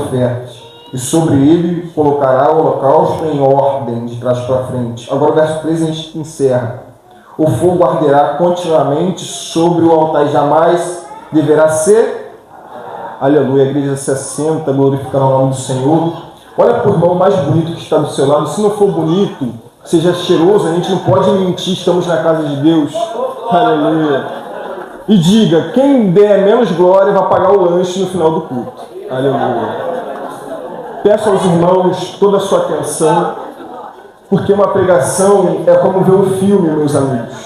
ofertas, e sobre ele colocará o holocausto em ordem, de trás para frente. Agora o verso 13 a gente encerra. O fogo arderá continuamente sobre o altar e jamais deverá ser. Aleluia, a igreja se assenta, glorificando o nome do Senhor. Olha para o irmão mais bonito que está do seu lado. Se não for bonito, seja cheiroso, a gente não pode mentir, estamos na casa de Deus. Aleluia. E diga, quem der menos glória vai pagar o lanche no final do culto. Aleluia. Peço aos irmãos toda a sua atenção, porque uma pregação é como ver um filme, meus amigos.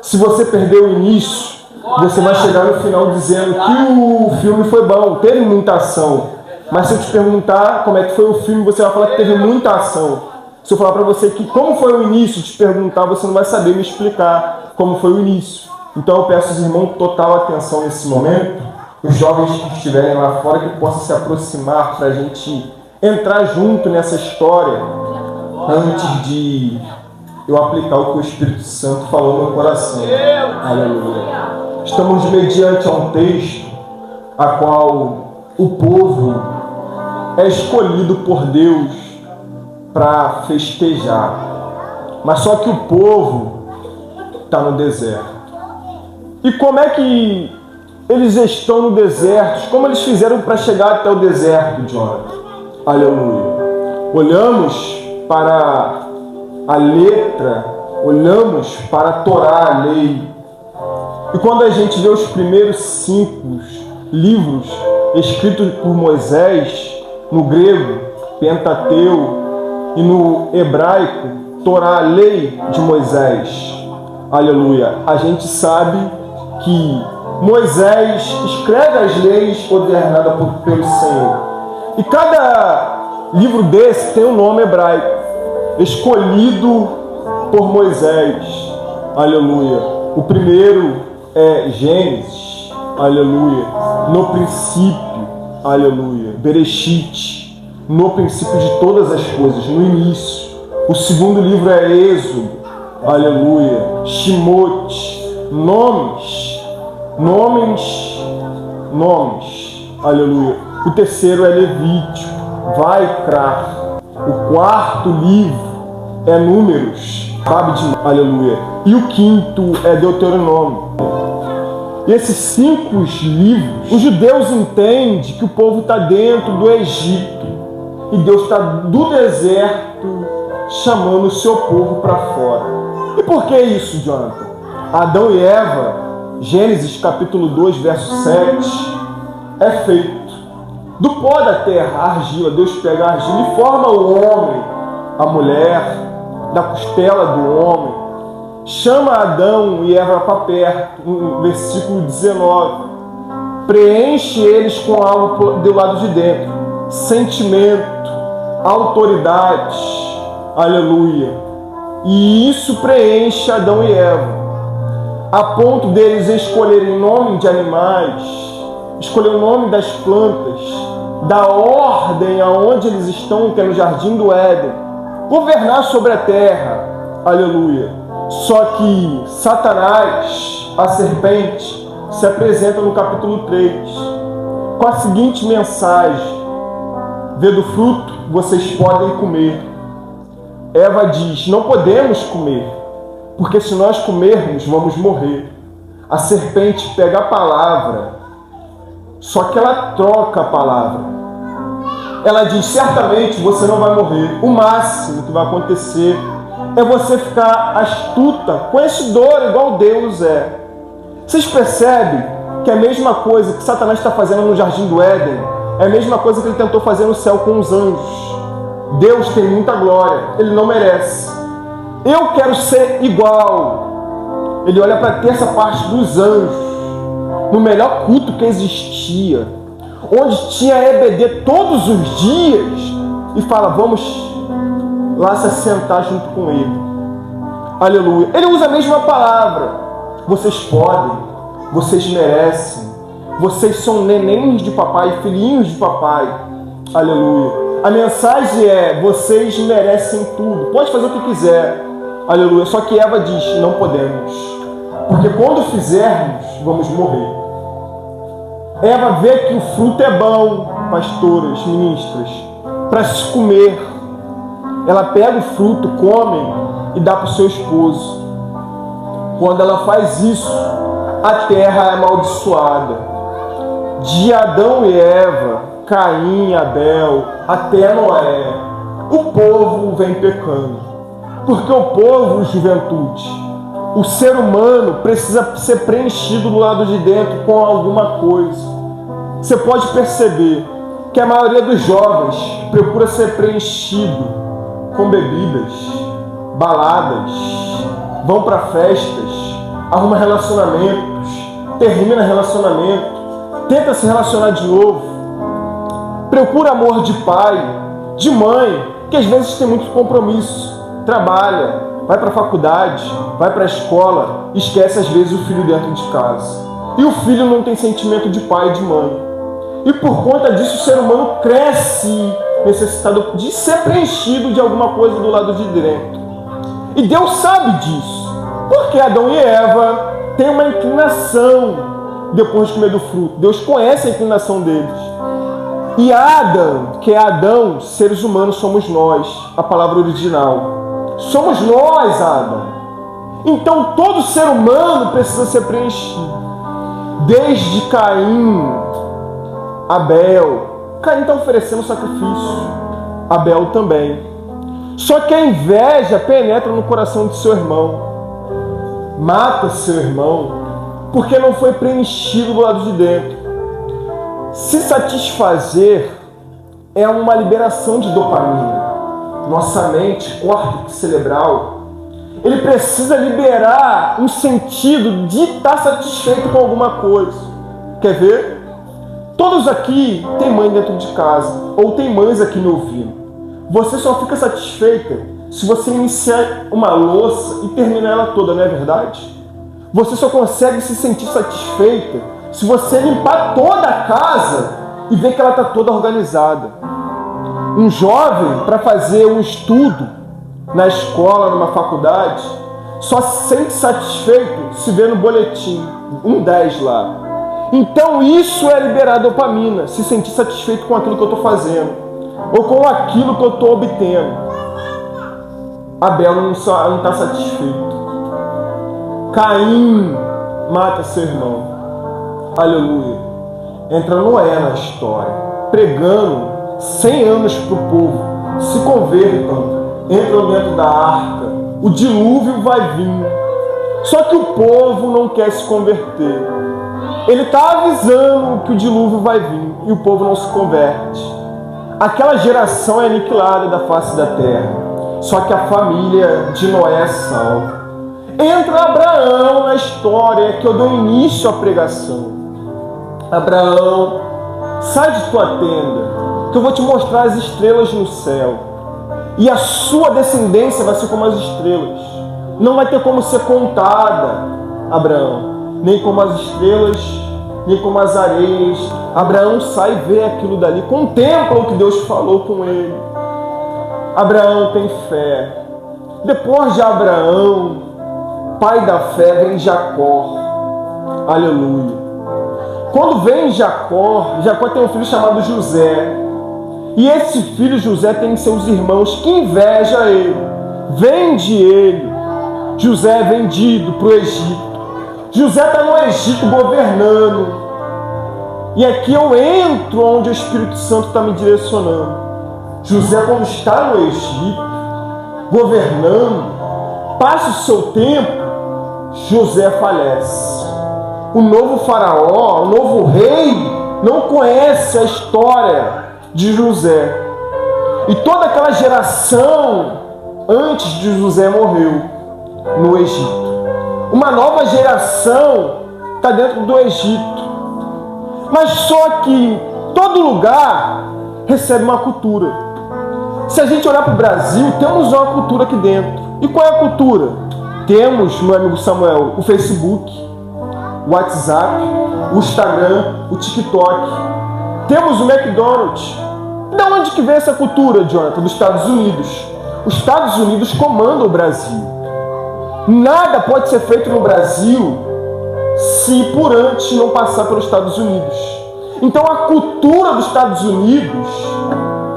Se você perdeu o início, você vai chegar no final dizendo que o filme foi bom, teve muita ação. Mas se eu te perguntar como é que foi o filme, você vai falar que teve muita ação. Se eu falar para você que como foi o início, te perguntar, você não vai saber me explicar como foi o início. Então eu peço aos irmãos total atenção nesse momento, os jovens que estiverem lá fora, que possam se aproximar para a gente entrar junto nessa história, antes de eu aplicar o que o Espírito Santo falou no meu coração. Aleluia. Estamos mediante a um texto a qual o povo é escolhido por Deus para festejar. Mas só que o povo está no deserto. E como é que eles estão no deserto? Como eles fizeram para chegar até o deserto, Jonathan? Aleluia. Olhamos para a letra, olhamos para a Torá, a lei. E quando a gente vê os primeiros 5 livros escritos por Moisés, no grego, Pentateu, e no hebraico, Torá, a lei de Moisés, aleluia, a gente sabe que Moisés escreve as leis ordenadas pelo Senhor. E cada livro desse tem um nome hebraico, escolhido por Moisés, aleluia. O primeiro é Gênesis, aleluia. No princípio, aleluia. Bereshit, no princípio de todas as coisas, no início. O segundo livro é Êxodo, aleluia. Shemot, nomes, aleluia. O terceiro é Levítico, Vaikra. O quarto livro é Números, aleluia. E o quinto é Deuteronômio. E esses 5 livros, os judeus entendem que o povo está dentro do Egito. E Deus está do deserto chamando o seu povo para fora. E por que isso, Jonathan? Adão e Eva, Gênesis capítulo 2, verso 7, é feito do pó da terra, a argila. Deus pega a argila e forma o homem, a mulher, da costela do homem. Chama Adão e Eva para perto, no versículo 19. Preenche eles com algo do lado de dentro. Sentimento, autoridade, aleluia. E isso preenche Adão e Eva, a ponto deles escolherem nome de animais, escolher o nome das plantas, da ordem aonde eles estão, que é no Jardim do Éden, governar sobre a terra, aleluia. Só que Satanás, a serpente, se apresenta no capítulo 3 com a seguinte mensagem: vê do fruto, vocês podem comer. Eva diz, não podemos comer, porque se nós comermos, vamos morrer. A serpente pega a palavra, só que ela troca a palavra. Ela diz, certamente você não vai morrer. O máximo que vai acontecer é você ficar astuta, conhecedora, igual Deus é. Vocês percebem que é a mesma coisa que Satanás está fazendo no Jardim do Éden, é a mesma coisa que ele tentou fazer no céu com os anjos. Deus tem muita glória, ele não merece. Eu quero ser igual. Ele olha para a terça parte dos anjos, no melhor culto que existia, onde tinha EBD todos os dias, e fala, vamos lá se assentar junto com ele. Aleluia. Ele usa a mesma palavra. Vocês podem, vocês merecem, vocês são nenéns de papai, filhinhos de papai. Aleluia. A mensagem é, vocês merecem tudo, pode fazer o que quiser. Aleluia. Só que Eva diz, não podemos, porque quando fizermos, vamos morrer. Eva vê que o fruto é bom, pastoras, ministras, para se comer. Ela pega o fruto, come e dá para o seu esposo. Quando ela faz isso, a terra é amaldiçoada. De Adão e Eva, Caim e Abel, até Noé, o povo vem pecando. Porque o povo, juventude, o ser humano precisa ser preenchido do lado de dentro com alguma coisa. Você pode perceber que a maioria dos jovens procura ser preenchido com bebidas, baladas, vão para festas, arruma relacionamentos, termina relacionamento, tenta se relacionar de novo, procura amor de pai, de mãe, que às vezes tem muito compromisso, trabalha, vai para a faculdade, vai para a escola, esquece às vezes o filho dentro de casa. E o filho não tem sentimento de pai e de mãe. E por conta disso o ser humano cresce necessitado de ser preenchido de alguma coisa do lado de dentro. E Deus sabe disso. Porque Adão e Eva têm uma inclinação depois de comer do fruto. Deus conhece a inclinação deles. E Adam, que é Adão, seres humanos somos nós, a palavra original. Somos nós, Adam. Então todo ser humano precisa ser preenchido. Desde Caim, Abel. Caim está oferecendo sacrifício. Abel também. Só que a inveja penetra no coração de seu irmão. Mata seu irmão porque não foi preenchido do lado de dentro. Se satisfazer é uma liberação de dopamina. Nossa mente, córtex cerebral, ele precisa liberar um sentido de estar satisfeito com alguma coisa. Quer ver? Todos aqui têm mãe dentro de casa, ou tem mães aqui me ouvindo. Você só fica satisfeita se você iniciar uma louça e terminar ela toda, não é verdade? Você só consegue se sentir satisfeita se você limpar toda a casa e ver que ela está toda organizada. Um jovem, para fazer um estudo na escola, numa faculdade, só se sente satisfeito se vê no boletim, um 10 lá. Então isso é liberar dopamina, se sentir satisfeito com aquilo que eu estou fazendo, ou com aquilo que eu estou obtendo. Abel não está satisfeito. Caim mata seu irmão. Aleluia. Entra Noé na história, pregando 100 anos para o povo. Se convertam, entram dentro da arca. O dilúvio vai vir. Só que o povo não quer se converter. Ele está avisando que o dilúvio vai vir e o povo não se converte. Aquela geração é aniquilada da face da terra. Só que a família de Noé é salva. Entra Abraão na história que eu dou início à pregação. Abraão, sai de tua tenda, que eu vou te mostrar as estrelas no céu. E a sua descendência vai ser como as estrelas. Não vai ter como ser contada, Abraão. Nem como as estrelas, nem como as areias. Abraão sai e vê aquilo dali, contempla o que Deus falou com ele. Abraão tem fé. Depois de Abraão, pai da fé, vem Jacó. Aleluia. Quando vem Jacó, Jacó tem um filho chamado José. E esse filho José tem seus irmãos que invejam ele. Vende ele. José é vendido para o Egito. José está no Egito governando. E aqui eu entro onde o Espírito Santo está me direcionando. José, quando está no Egito, governando, passa o seu tempo, José falece. O novo faraó, o novo rei, não conhece a história de José. E toda aquela geração antes de José morreu no Egito. Uma nova geração está dentro do Egito. Mas só que todo lugar recebe uma cultura. Se a gente olhar para o Brasil, temos uma cultura aqui dentro. E qual é a cultura? Temos, meu amigo Samuel, o Facebook, o WhatsApp, o Instagram, o TikTok. Temos o McDonald's. De onde que vem essa cultura, Jonathan? Dos Estados Unidos. Os Estados Unidos comandam o Brasil. Nada pode ser feito no Brasil se por antes não passar pelos Estados Unidos. Então a cultura dos Estados Unidos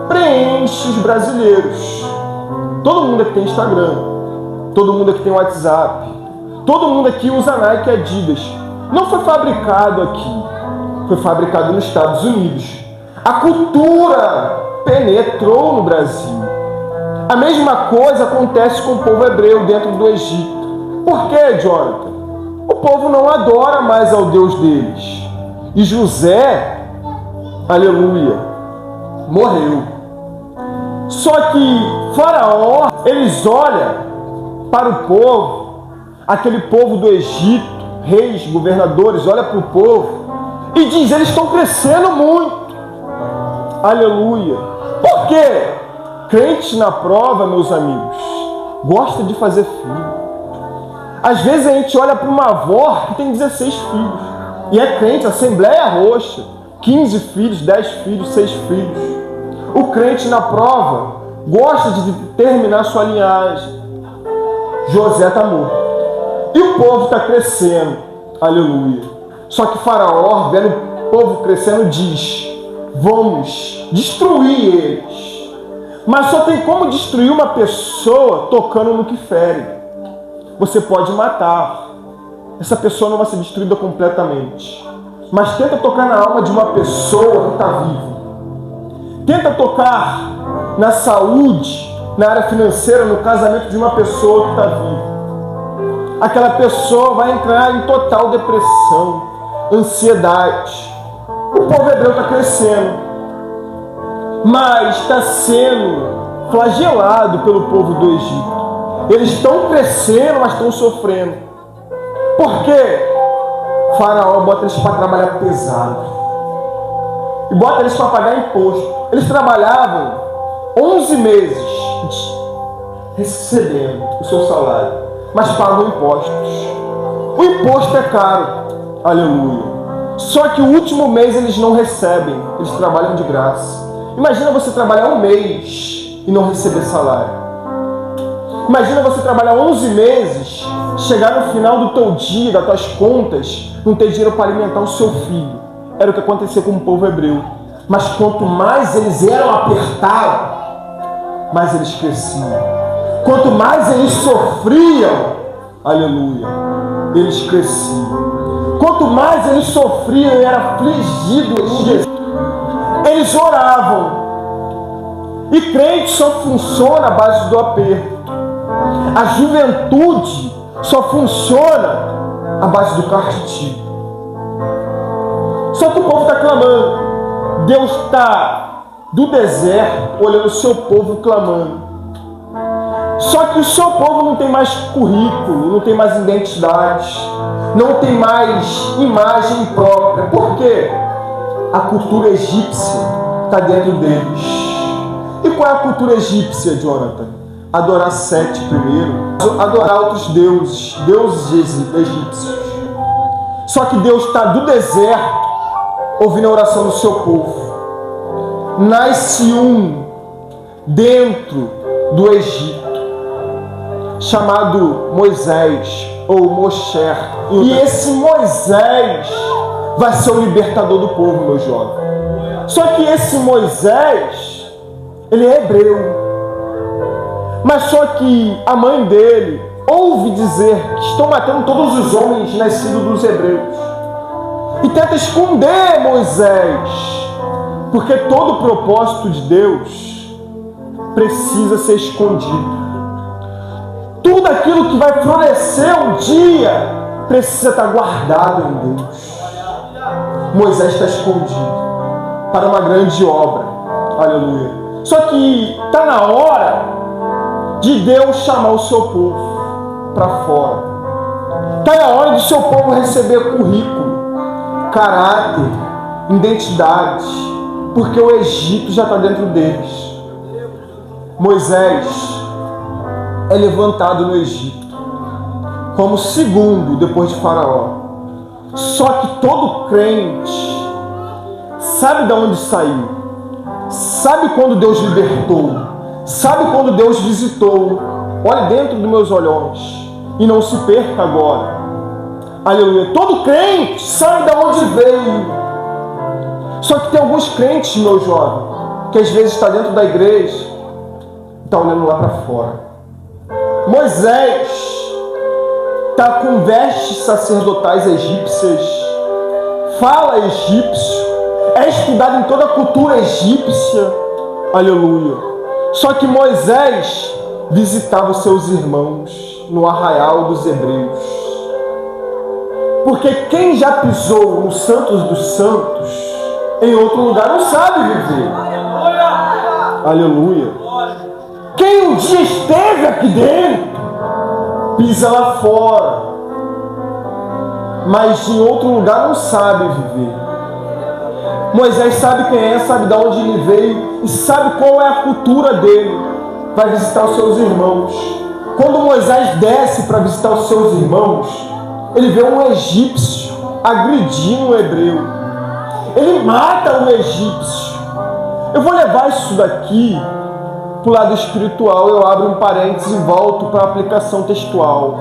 preenche os brasileiros. Todo mundo aqui tem Instagram, todo mundo aqui tem WhatsApp, todo mundo aqui usa Nike e Adidas. Não foi fabricado aqui, foi fabricado nos Estados Unidos. A cultura penetrou no Brasil. A mesma coisa acontece com o povo hebreu dentro do Egito. Por quê, Jonathan? O povo não adora mais ao Deus deles. E José, aleluia, morreu. Só que Faraó, eles olham para o povo, aquele povo do Egito, reis, governadores, olha para o povo e diz, eles estão crescendo muito. Aleluia. Por quê? Crente na prova, meus amigos, gosta de fazer filho. Às vezes a gente olha para uma avó que tem 16 filhos. E é crente, Assembleia Roxa, 15 filhos, 10 filhos, 6 filhos. O crente na prova gosta de terminar sua linhagem. José está morto. E o povo está crescendo. Aleluia. Só que Faraó, vendo o povo crescendo, diz, vamos destruir eles. Mas só tem como destruir uma pessoa tocando no que fere. Você pode matar. Essa pessoa não vai ser destruída completamente. Mas tenta tocar na alma de uma pessoa que está viva. Tenta tocar na saúde, na área financeira, no casamento de uma pessoa que está viva. Aquela pessoa vai entrar em total depressão, ansiedade. O povo hebreu está crescendo, mas está sendo flagelado pelo povo do Egito. Eles estão crescendo, mas estão sofrendo. Por quê? Faraó bota eles para trabalhar pesado. E bota eles para pagar imposto. Eles trabalhavam 11 meses recebendo o seu salário, mas pagam impostos. O imposto é caro. Aleluia. Só que o último mês eles não recebem. Eles trabalham de graça. Imagina você trabalhar um mês e não receber salário. Imagina você trabalhar 11 meses, chegar no final do teu dia, das tuas contas, não ter dinheiro para alimentar o seu filho. Era o que aconteceu com o povo hebreu. Mas quanto mais eles eram apertados, mais eles cresciam. Quanto mais eles sofriam, aleluia, eles cresciam. Quanto mais eles sofriam e eram afligidos, eles oravam. E crente só funciona à base do aperto. A juventude só funciona à base do castigo. Só que o povo está clamando. Deus está do deserto olhando o seu povo clamando. Só que o seu povo não tem mais currículo, não tem mais identidade, não tem mais imagem própria. Por quê? A cultura egípcia está dentro deles. E qual é a cultura egípcia, Jonathan? Adorar Sete primeiro, adorar outros deuses, egípcios. Só que Deus está do deserto ouvindo a oração do seu povo. Nasce um dentro do Egito, chamado Moisés, ou Moshe. E esse Moisés vai ser o libertador do povo, meu jovem. Só que esse Moisés, ele é hebreu. Mas só que a mãe dele ouve dizer que estão matando todos os homens nascidos dos hebreus. E tenta esconder Moisés. Porque todo o propósito de Deus precisa ser escondido. Tudo aquilo que vai florescer um dia precisa estar guardado em Deus. Moisés está escondido para uma grande obra. Aleluia. Só que está na hora de Deus chamar o seu povo para fora. Está na hora de seu povo receber currículo, caráter, identidade, porque o Egito já está dentro deles. Moisés é levantado no Egito como segundo depois de Faraó. Só que todo crente sabe de onde saiu, sabe quando Deus libertou, sabe quando Deus visitou. Olhe dentro dos meus olhos e não se perca agora. Aleluia. Todo crente sabe de onde veio. Só que tem alguns crentes, meu jovem, que às vezes está dentro da igreja e está olhando lá para fora. Moisés está com vestes sacerdotais egípcias, fala egípcio, é estudado em toda a cultura egípcia, aleluia. Só que Moisés visitava os seus irmãos no arraial dos hebreus. Porque quem já pisou no Santos dos Santos, em outro lugar não sabe viver. Aleluia. Quem um dia esteve aqui dentro, pisa lá fora. Mas em outro lugar não sabe viver. Moisés sabe quem é, sabe de onde ele veio e sabe qual é a cultura dele. Vai visitar os seus irmãos. Quando Moisés desce para visitar os seus irmãos, ele vê um egípcio agredindo um hebreu. Ele mata um egípcio. Eu vou levar isso daqui para o lado espiritual. Eu abro um parênteses e volto para a aplicação textual.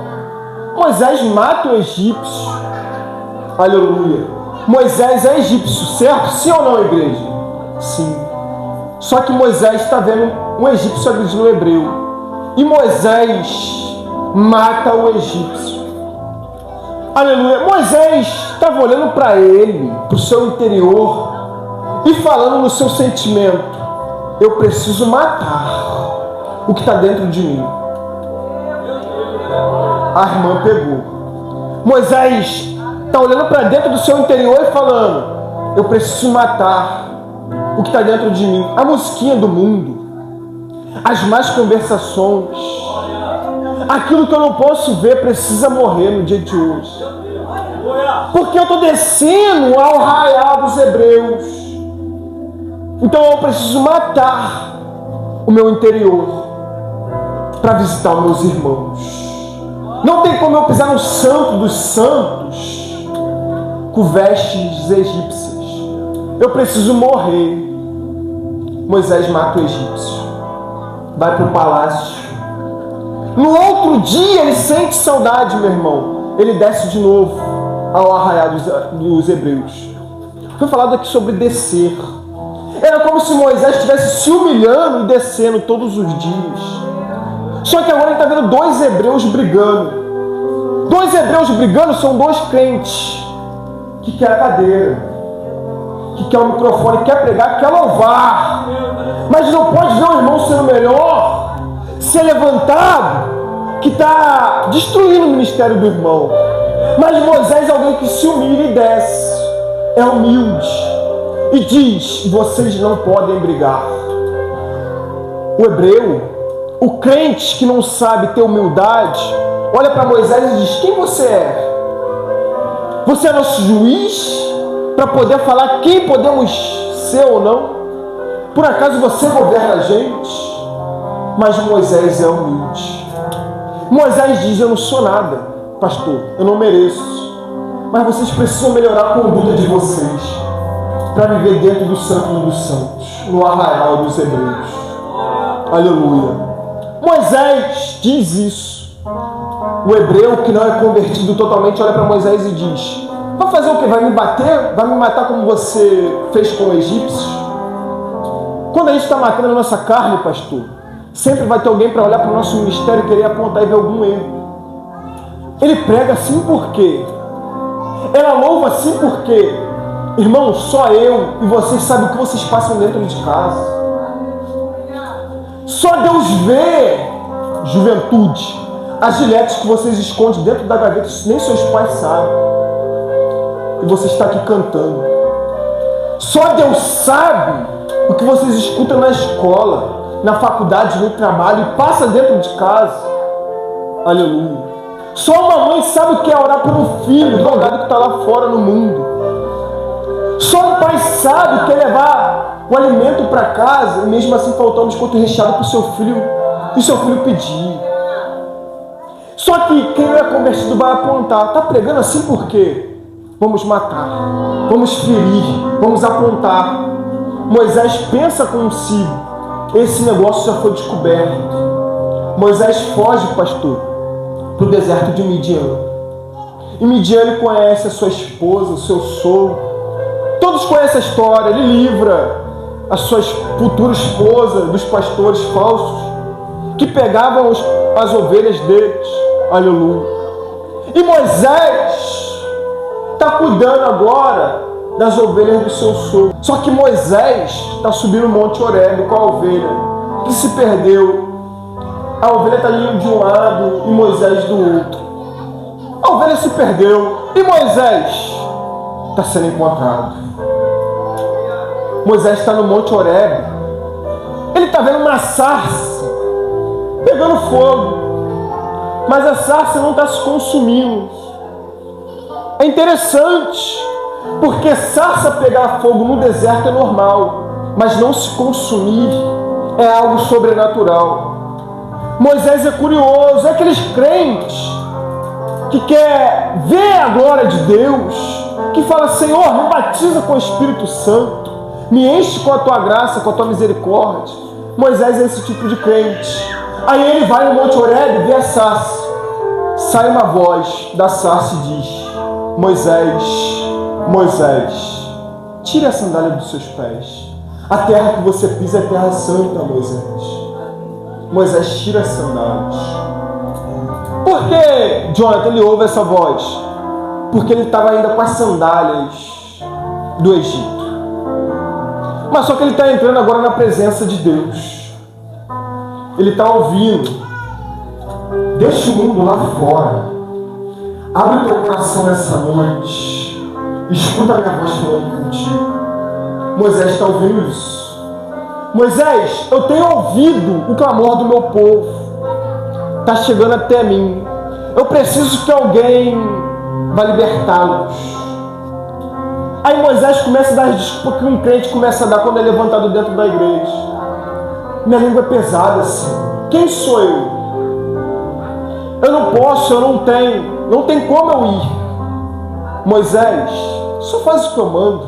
Moisés mata o egípcio. Aleluia. Moisés é egípcio, certo? Sim ou não, igreja? Sim. Só que Moisés está vendo um egípcio agredindo um hebreu. E Moisés mata o egípcio. Aleluia. Moisés estava olhando para ele, para o seu interior, e falando no seu sentimento: eu preciso matar o que está dentro de mim. A irmã pegou. Moisés está olhando para dentro do seu interior e falando: eu preciso matar o que está dentro de mim. A musiquinha do mundo, as más conversações, aquilo que eu não posso ver precisa morrer no dia de hoje. Porque eu estou descendo ao arraial dos hebreus. Então eu preciso matar o meu interior para visitar os meus irmãos. Não tem como eu pisar no santo dos santos com vestes egípcias. Eu preciso morrer. Moisés mata o egípcio. Vai para o palácio. No outro dia ele sente saudade, meu irmão. Ele desce de novo ao arraial dos hebreus. Foi falado aqui sobre descer. Era como se Moisés estivesse se humilhando e descendo todos os dias. Só que agora ele está vendo dois hebreus brigando. Dois hebreus brigando são dois crentes que quer a cadeira, que quer o microfone, quer pregar, quer louvar. Mas não pode ver o irmão sendo melhor, ser levantado, que está destruindo o ministério do irmão. Mas Moisés é alguém que se humilha e desce, é humilde e diz: vocês não podem brigar. O hebreu, o crente que não sabe ter humildade, olha para Moisés e diz: quem você é? Você é nosso juiz para poder falar quem podemos ser ou não? Por acaso você governa a gente? Mas Moisés é humilde. Moisés diz: eu não sou nada, pastor, eu não mereço. Mas vocês precisam melhorar a conduta de vocês para viver dentro do Santo dos Santos, no arraial dos hebreus. Aleluia. Moisés diz isso. O hebreu que não é convertido totalmente olha para Moisés e diz: vai fazer o quê? Vai me bater? Vai me matar como você fez com o egípcio? Quando a gente está matando a nossa carne, pastor, sempre vai ter alguém para olhar para o nosso ministério e querer apontar e ver algum erro. Ele prega assim por quê? Ela louva assim por quê? Irmão, só eu e vocês sabem o que vocês passam dentro de casa. Só Deus vê, juventude, as giletes que vocês escondem dentro da gaveta, nem seus pais sabem. E você está aqui cantando. Só Deus sabe o que vocês escutam na escola, na faculdade, no trabalho e passa dentro de casa. Aleluia. Só uma mãe sabe o que é orar por um filho drogado que está lá fora no mundo. Só um pai sabe o que é levar o alimento para casa e mesmo assim faltar um biscoito recheado para o seu filho e seu filho pedir. Só que quem não é convertido vai apontar. Está pregando assim por quê? Vamos matar, vamos ferir, vamos apontar. Moisés pensa consigo: esse negócio já foi descoberto. Moisés foge, pastor, para o deserto de Midian. E Midian ele conhece a sua esposa, o seu sogro, todo Todos conhecem a história. Ele livra a sua futura esposa dos pastores falsos que pegavam as ovelhas deles. Aleluia. E Moisés está cuidando agora das ovelhas do seu sogro. Só que Moisés está subindo o Monte Horebe com a ovelha que se perdeu. A ovelha está indo de um lado e Moisés do outro. A ovelha se perdeu e Moisés está sendo encontrado. Moisés está no Monte Horebe. Ele está vendo uma sarça pegando fogo, mas a sarça não está se consumindo. É interessante, porque sarça pegar fogo no deserto é normal, mas não se consumir é algo sobrenatural. Moisés é curioso, é aqueles crentes que quer ver a glória de Deus, que fala: Senhor, me batiza com o Espírito Santo, me enche com a tua graça, com a tua misericórdia. Moisés é esse tipo de crente. Aí ele vai no Monte Horebe, vê a sarça. Sai uma voz da sarça e diz: Moisés, Moisés, tire a sandália dos seus pés. A terra que você pisa é terra santa, Moisés. Moisés tira as sandálias. Por que, Jonathan, ele ouve essa voz? Porque ele estava ainda com as sandálias do Egito. Mas só que ele está entrando agora na presença de Deus. Ele está ouvindo: deixa o mundo lá fora. Abre o teu coração nessa noite. Escuta a minha voz falando contigo. Moisés está ouvindo isso. Moisés, eu tenho ouvido o clamor do meu povo. Está chegando até mim. Eu preciso que alguém vá libertá-los. Aí Moisés começa a dar as desculpas que um crente começa a dar quando é levantado dentro da igreja. Minha língua é pesada, Senhor. Quem sou eu? Eu não posso, eu não tenho. Não tem como eu ir. Moisés, só faz o que eu mando.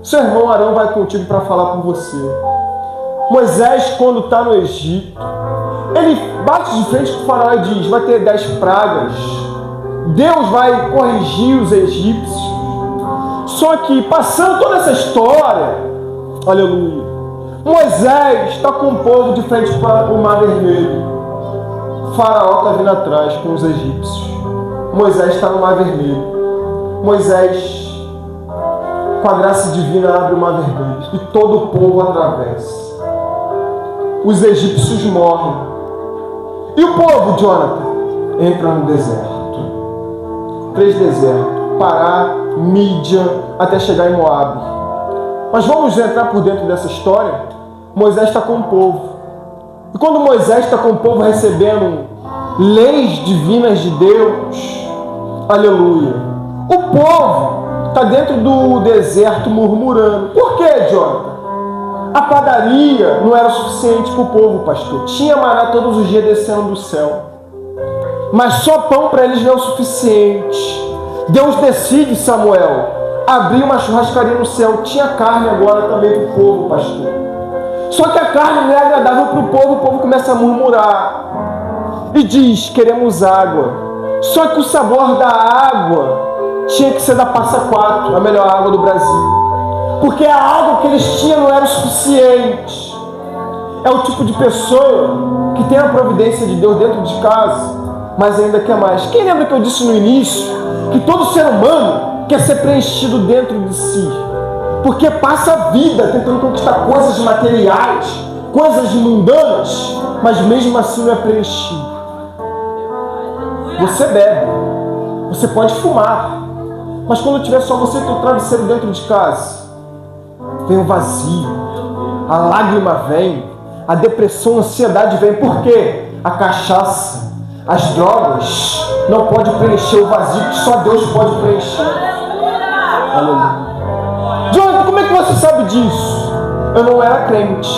Seu irmão Arão vai contigo para falar com você. Moisés, quando está no Egito, ele bate de frente com o faraó e diz: vai ter 10 pragas. Deus vai corrigir os egípcios. Só que, passando toda essa história, aleluia, Moisés está com o povo de frente para o Mar Vermelho. O faraó está vindo atrás com os egípcios. Moisés está no Mar Vermelho. Moisés, com a graça divina, abre o Mar Vermelho e todo o povo atravessa. Os egípcios morrem. E o povo, Jonathan, entra no deserto. 3 desertos. Pará, Mídia, até chegar em Moabe. Mas vamos entrar por dentro dessa história. Moisés está com o povo. E quando Moisés está com o povo recebendo leis divinas de Deus, aleluia, o povo está dentro do deserto murmurando. Por quê, Jonathan? A padaria não era suficiente para o povo, pastor. Tinha maná todos os dias descendo do céu. Mas só pão para eles não é o suficiente. Deus decide, Samuel, abrir uma churrascaria no céu. Tinha carne agora também para o povo, pastor. Só que a carne não é agradável para o povo começa a murmurar. E diz: queremos água. Só que o sabor da água tinha que ser da Passa Quatro, a melhor água do Brasil. Porque a água que eles tinham não era o suficiente. É o tipo de pessoa que tem a providência de Deus dentro de casa, mas ainda quer mais. Quem lembra que eu disse no início que todo ser humano quer ser preenchido dentro de si? Porque passa a vida tentando conquistar coisas materiais, coisas mundanas, mas mesmo assim não é preenchido. Você bebe, você pode fumar, mas quando tiver só você e teu travesseiro dentro de casa, vem o vazio, a lágrima vem, a depressão, a ansiedade vem. Por quê? A cachaça, as drogas não pode preencher o vazio que só Deus pode preencher. Aleluia. Jonathan, como é que você sabe disso? Eu não era crente.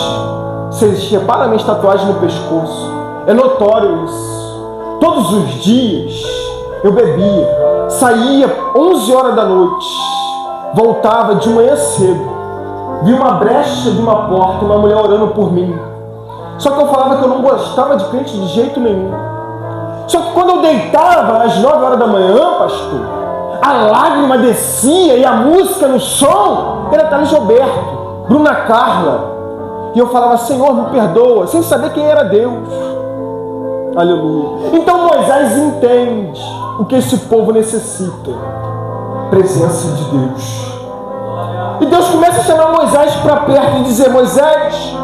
Você repara a minha tatuagem no pescoço. É notório isso. Todos os dias eu bebia. Saía 11 horas da noite. Voltava de manhã cedo. Vi uma brecha de uma porta, uma mulher orando por mim. Só que eu falava que eu não gostava de crente de jeito nenhum. Só que quando eu deitava às 9 horas da manhã, pastor, a a lágrima descia e a música no som, era Thales Roberto, Bruna Carla. E eu falava, Senhor, me perdoa, sem saber quem era Deus. Aleluia. Então Moisés entende o que esse povo necessita: presença de Deus. E Deus começa a chamar Moisés para perto e dizer: Moisés,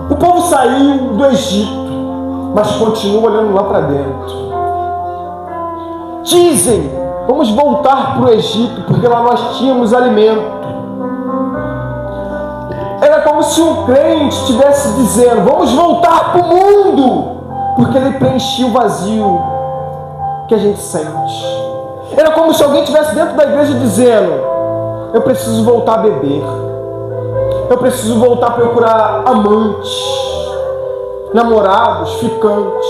o povo saiu do Egito, mas continua olhando lá para dentro. Dizem, vamos voltar para o Egito, porque lá nós tínhamos alimento. Era como se um crente estivesse dizendo: vamos voltar para o mundo, porque ele preenchia o vazio que a gente sente. Era como se alguém estivesse dentro da igreja dizendo: eu preciso voltar a beber, eu preciso voltar a procurar amantes, namorados, ficantes.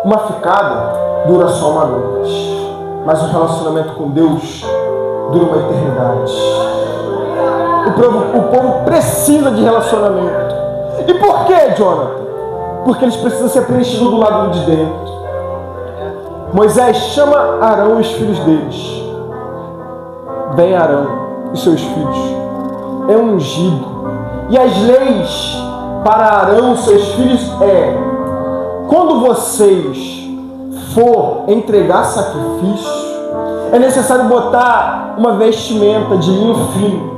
Uma ficada dura só uma noite, mas o relacionamento com Deus dura uma eternidade. O povo precisa de relacionamento. E por quê, Jonathan? Porque eles precisam ser preenchidos do lado de dentro. Moisés chama Arão e os filhos deles. Vem Arão e seus filhos. É ungido. E as leis para Arão e seus filhos é: quando vocês for entregar sacrifício, é necessário botar uma vestimenta de linho fino.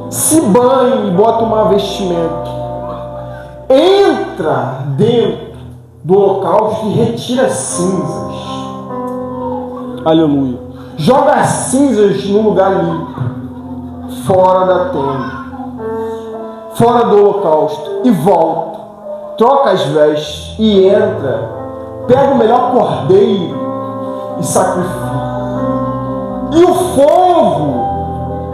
Se banhe e bota uma vestimenta. Entra dentro do holocausto e retira as cinzas. Aleluia. Joga as cinzas num lugar limpo, fora da tenda, fora do holocausto, e volta. Troca as vestes e entra. Pega o melhor cordeiro e sacrifica. E o fogo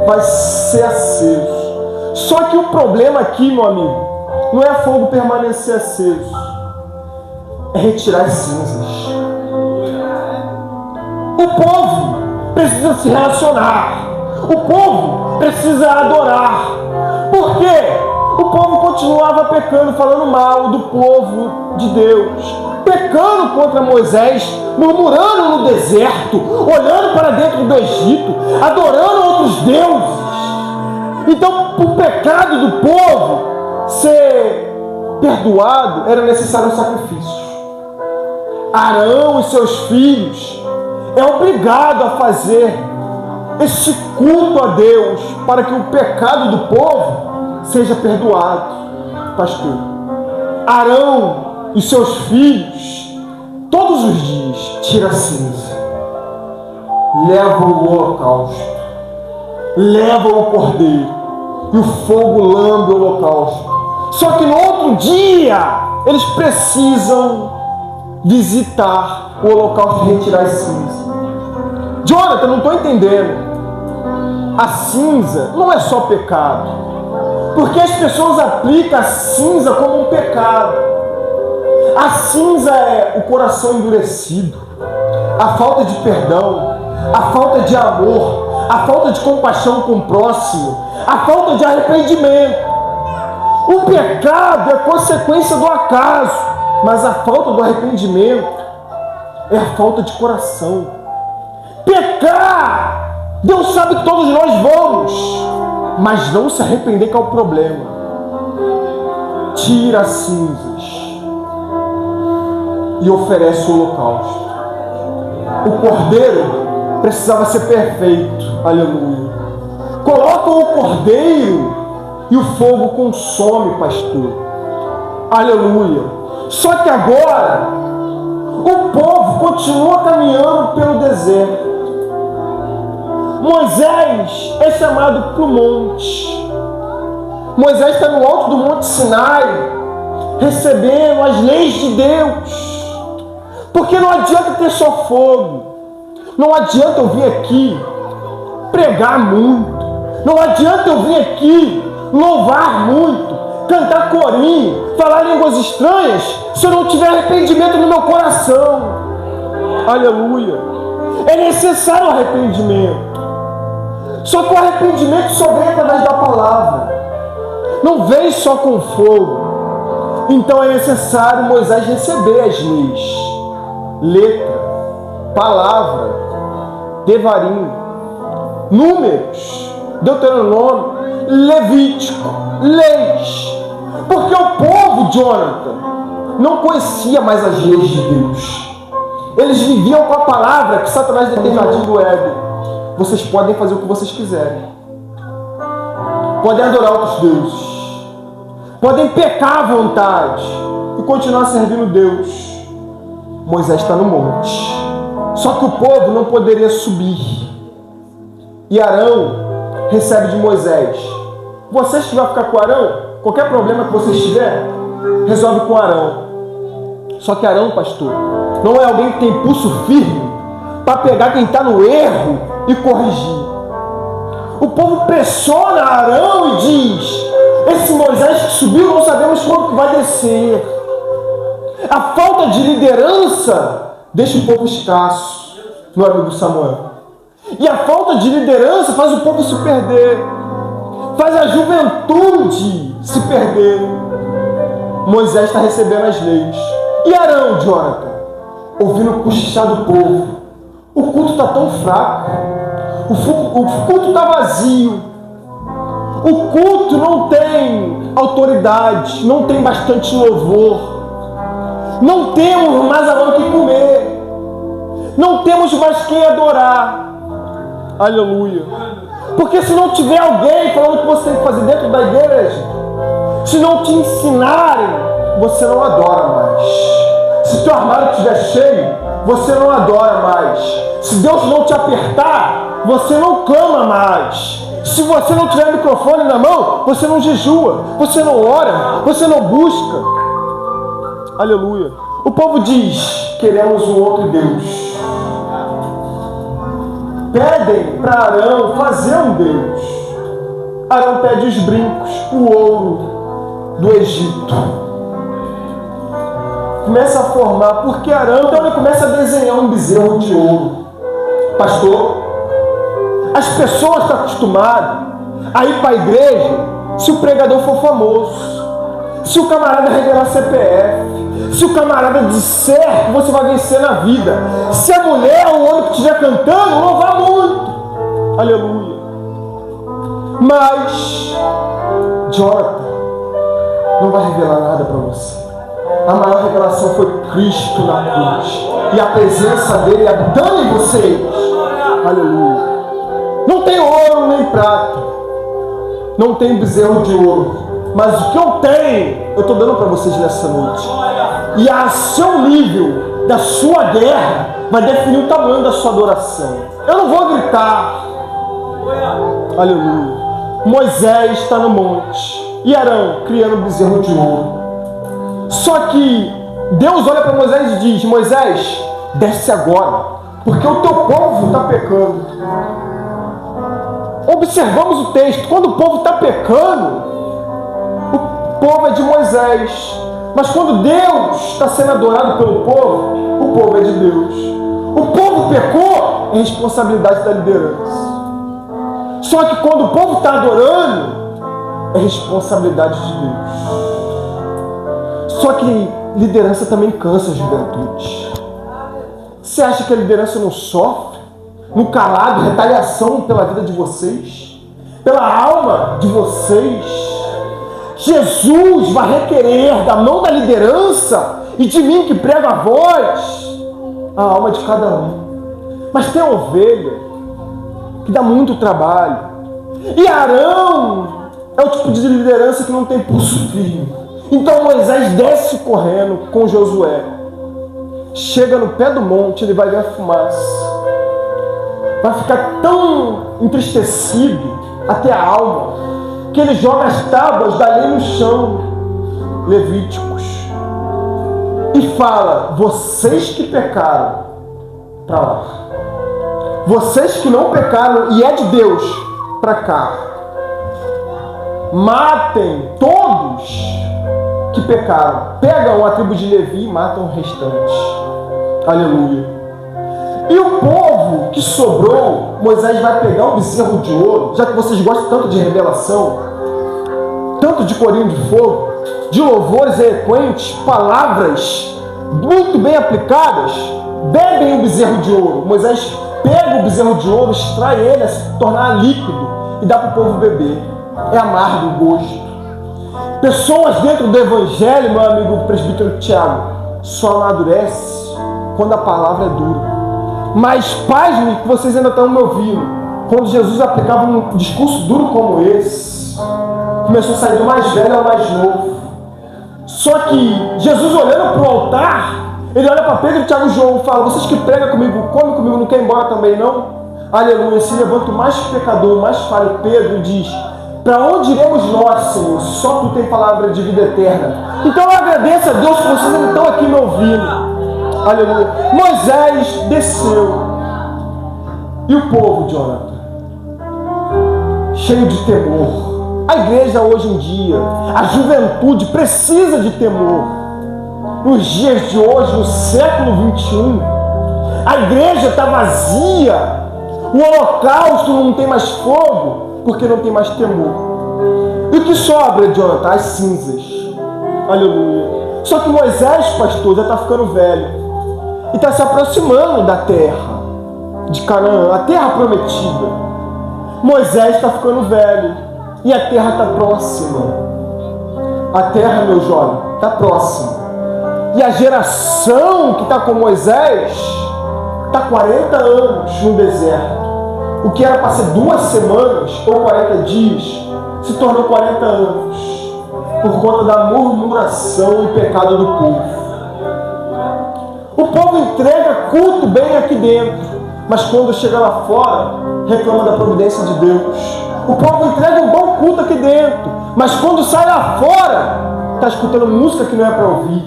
vai ser aceso. Só que o problema aqui, meu amigo, não é fogo permanecer aceso, é retirar as cinzas. O povo precisa se relacionar. O povo precisa adorar. Por quê? O povo continuava pecando, falando mal do povo de Deus, pecando contra Moisés, murmurando no deserto, olhando para dentro do Egito, adorando outros deuses. Então, o pecado do povo ser perdoado, era necessário um sacrifício. Arão e seus filhos é obrigado a fazer esse culto a Deus para que o pecado do povo seja perdoado. Pastor, Arão e seus filhos todos os dias tira a cinza, leva o holocausto, leva o cordeiro, e o fogo lambe o holocausto. Só que no outro dia eles precisam visitar o holocausto e retirar as cinzas. Jonathan, não estou entendendo. A cinza não é só pecado, porque as pessoas aplicam a cinza como um pecado. A cinza é o coração endurecido, a falta de perdão, a falta de amor, a falta de compaixão com o próximo, a falta de arrependimento. O pecado é consequência do acaso, mas a falta do arrependimento é a falta de coração. Pecar, Deus sabe que todos nós vamos, mas não se arrepender que é o problema. Tira as cinzas e oferece o holocausto. O cordeiro precisava ser perfeito. Aleluia. Coloca o cordeiro e o fogo consome, pastor. Aleluia. Só que agora o povo continua caminhando pelo deserto. Moisés é chamado para o monte. Moisés está no alto do Monte Sinai, recebendo as leis de Deus. Porque não adianta ter só fogo, não adianta eu vir aqui pregar muito, não adianta eu vir aqui louvar muito, cantar corinho, falar línguas estranhas, se eu não tiver arrependimento no meu coração. Aleluia. É necessário arrependimento. Só que o arrependimento só vem através da palavra, não vem só com fogo. Então é necessário Moisés receber as leis, letra palavra, Devarim, Números, Deuteronômio, Levítico, Leis. Porque o povo, Jonathan, não conhecia mais as leis de Deus. Eles viviam com a palavra que Satanás deu no jardim do Éden. Vocês podem fazer o que vocês quiserem. Podem adorar outros deuses. Podem pecar à vontade e continuar servindo Deus. Moisés está no monte. Só que o povo não poderia subir. E Arão recebe de Moisés: vocês que vão ficar com Arão, qualquer problema que vocês tiverem, resolve com Arão. Só que Arão, pastor, não é alguém que tem pulso firme para pegar quem está no erro e corrigir. O povo pressiona Arão e diz: esse Moisés que subiu, não sabemos quando que vai descer. A falta de liderança deixa o povo escasso, meu amigo Samuel. E a falta de liderança faz o povo se perder, faz a juventude se perder. Moisés está recebendo as leis. E Arão, Jonathan, ouvindo cochichar do povo. O culto está tão fraco. O culto está vazio. O culto não tem autoridade, não tem bastante louvor. Não temos mais o que comer. Não temos mais quem adorar. Aleluia. Porque se não tiver alguém falando o que você tem que fazer dentro da igreja, se não te ensinarem, você não adora mais. Se teu armário estiver cheio, você não adora mais. Se Deus não te apertar, você não clama mais. Se você não tiver microfone na mão, você não jejua, você não ora, você não busca. Aleluia. O povo diz: queremos um outro Deus. Pedem para Arão fazer um Deus. Arão pede os brincos, o ouro do Egito. Começa a formar, porque Arão, então ele começa a desenhar um bezerro de ouro. Pastor, as pessoas estão acostumadas a ir para a igreja se o pregador for famoso, se o camarada revelar CPF, se o camarada disser que você vai vencer na vida, se a mulher ou o homem que estiver cantando louvar muito. Aleluia. Mas Jonathan não vai revelar nada para você. A maior revelação foi Cristo na cruz. E a presença dele habitando em vocês. Aleluia. Não tem ouro nem prata. Não tem bezerro de ouro. Mas o que eu tenho, eu estou dando para vocês nessa noite. E a seu nível da sua guerra vai definir o tamanho da sua adoração. Eu não vou gritar. Aleluia. Moisés está no monte. E Arão criando um bezerro de ouro. Só que Deus olha para Moisés e diz: Moisés, desce agora, porque o teu povo está pecando. Observamos o texto. Quando o povo está pecando, o povo é de Moisés. Mas quando Deus está sendo adorado pelo povo, o povo é de Deus. O povo pecou, é responsabilidade da liderança. Só que quando o povo está adorando, é responsabilidade de Deus. Só que liderança também cansa a juventude. Você acha que a liderança não sofre? No calado, retaliação pela vida de vocês? Pela alma de vocês? Jesus vai requerer da mão da liderança e de mim que prego a voz a alma de cada um. Mas tem ovelha que dá muito trabalho. E Arão é o tipo de liderança que não tem pulso firme. Então Moisés desce correndo com Josué. Chega no pé do monte, ele vai ver a fumaça. Vai ficar tão entristecido até a alma, que ele joga as tábuas da lei no chão, Levíticos, e fala: vocês que pecaram, para lá. Vocês que não pecaram, e é de Deus, para cá. Matem todos que pecaram. Pegam a tribo de Levi e matam o restante. Aleluia. E o povo que sobrou, Moisés vai pegar um bezerro de ouro, já que vocês gostam tanto de revelação, tanto de corinho de fogo, de louvores eloquentes, palavras muito bem aplicadas. bebem o bezerro de ouro. Moisés pega o bezerro de ouro, extrai ele, a se tornar líquido e dá para o povo beber. É amargo o gosto. Pessoas dentro do evangelho, meu amigo presbítero Tiago, só amadurece quando a palavra é dura. Mas pasme que vocês ainda estão me ouvindo. Quando Jesus aplicava um discurso duro como esse, começou a sair do mais velho ao mais novo. Só que Jesus, olhando para o altar, ele olha para Pedro, Tiago e João e fala: vocês que pregam comigo, comem comigo, não querem ir embora também não? Aleluia. Se levanta o mais pecador, o mais falho, Pedro, e diz: para onde iremos nós, Senhor? Só tu tem palavra de vida eterna. Então eu agradeço a Deus que vocês ainda estão aqui me ouvindo. Aleluia. Moisés desceu. E o povo, Jonathan, cheio de temor. A igreja hoje em dia, a juventude precisa de temor. Nos dias de hoje, no século 21, a igreja está vazia. O holocausto não tem mais fogo, porque não tem mais temor. E o que sobra, Jonathan? As cinzas. Aleluia. Só que Moisés, pastor, já está ficando velho. E está se aproximando da terra de Canaã, a terra prometida. Moisés está ficando velho. E a terra está próxima. A terra, meu jovem, está próxima. E a geração que está com Moisés está 40 anos no deserto. O que era para ser 2 semanas ou 40 dias, se tornou 40 anos. Por conta da murmuração e pecado do povo. O povo entrega culto bem aqui dentro, mas quando chega lá fora, reclama da providência de Deus. O povo entrega um bom culto aqui dentro, mas quando sai lá fora, está escutando música que não é para ouvir,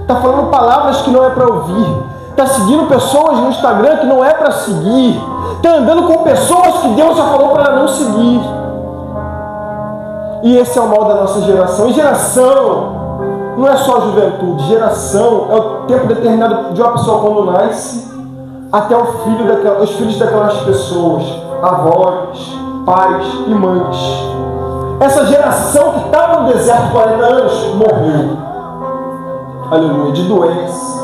está falando palavras que não é para ouvir, está seguindo pessoas no Instagram que não é para seguir, está andando com pessoas que Deus já falou para não seguir. E esse é o mal da nossa geração. E geração não é só a juventude, geração é o tempo determinado de uma pessoa quando nasce até os filhos daquelas pessoas, avós, pais e mães. Essa geração que estava no deserto 40 anos morreu. Aleluia. De doença,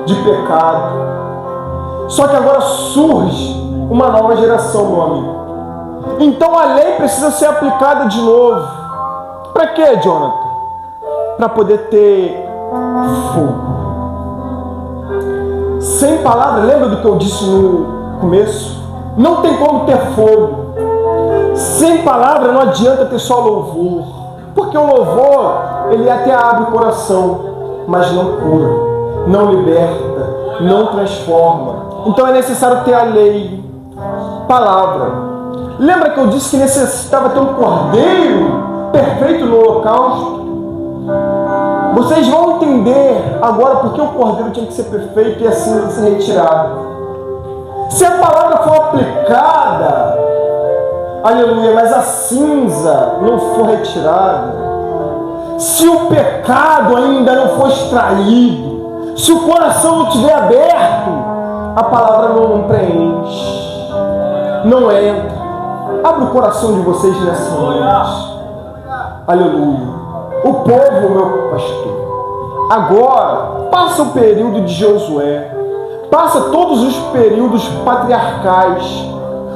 de pecado. Só que agora surge uma nova geração, meu amigo. Então a lei precisa ser aplicada de novo. Para quê, Jonathan? Para poder ter fogo. Sem palavra, lembra do que eu disse no começo? Não tem como ter fogo. Sem palavra não adianta ter só louvor. Porque o louvor, ele até abre o coração, mas não cura, não liberta, não transforma. Então é necessário ter a lei, palavra. Lembra que eu disse que necessitava ter um cordeiro perfeito no holocausto? Vocês vão entender agora porque o cordeiro tinha que ser perfeito e assim ser retirado. Se a palavra for aplicada, aleluia, mas a cinza não for retirada, se o pecado ainda não for extraído, se o coração não estiver aberto, a palavra não preenche, não entra. Abre o coração de vocês nessa noite. Aleluia. O povo, meu pastor, agora passa o período de Josué, passa todos os períodos patriarcais.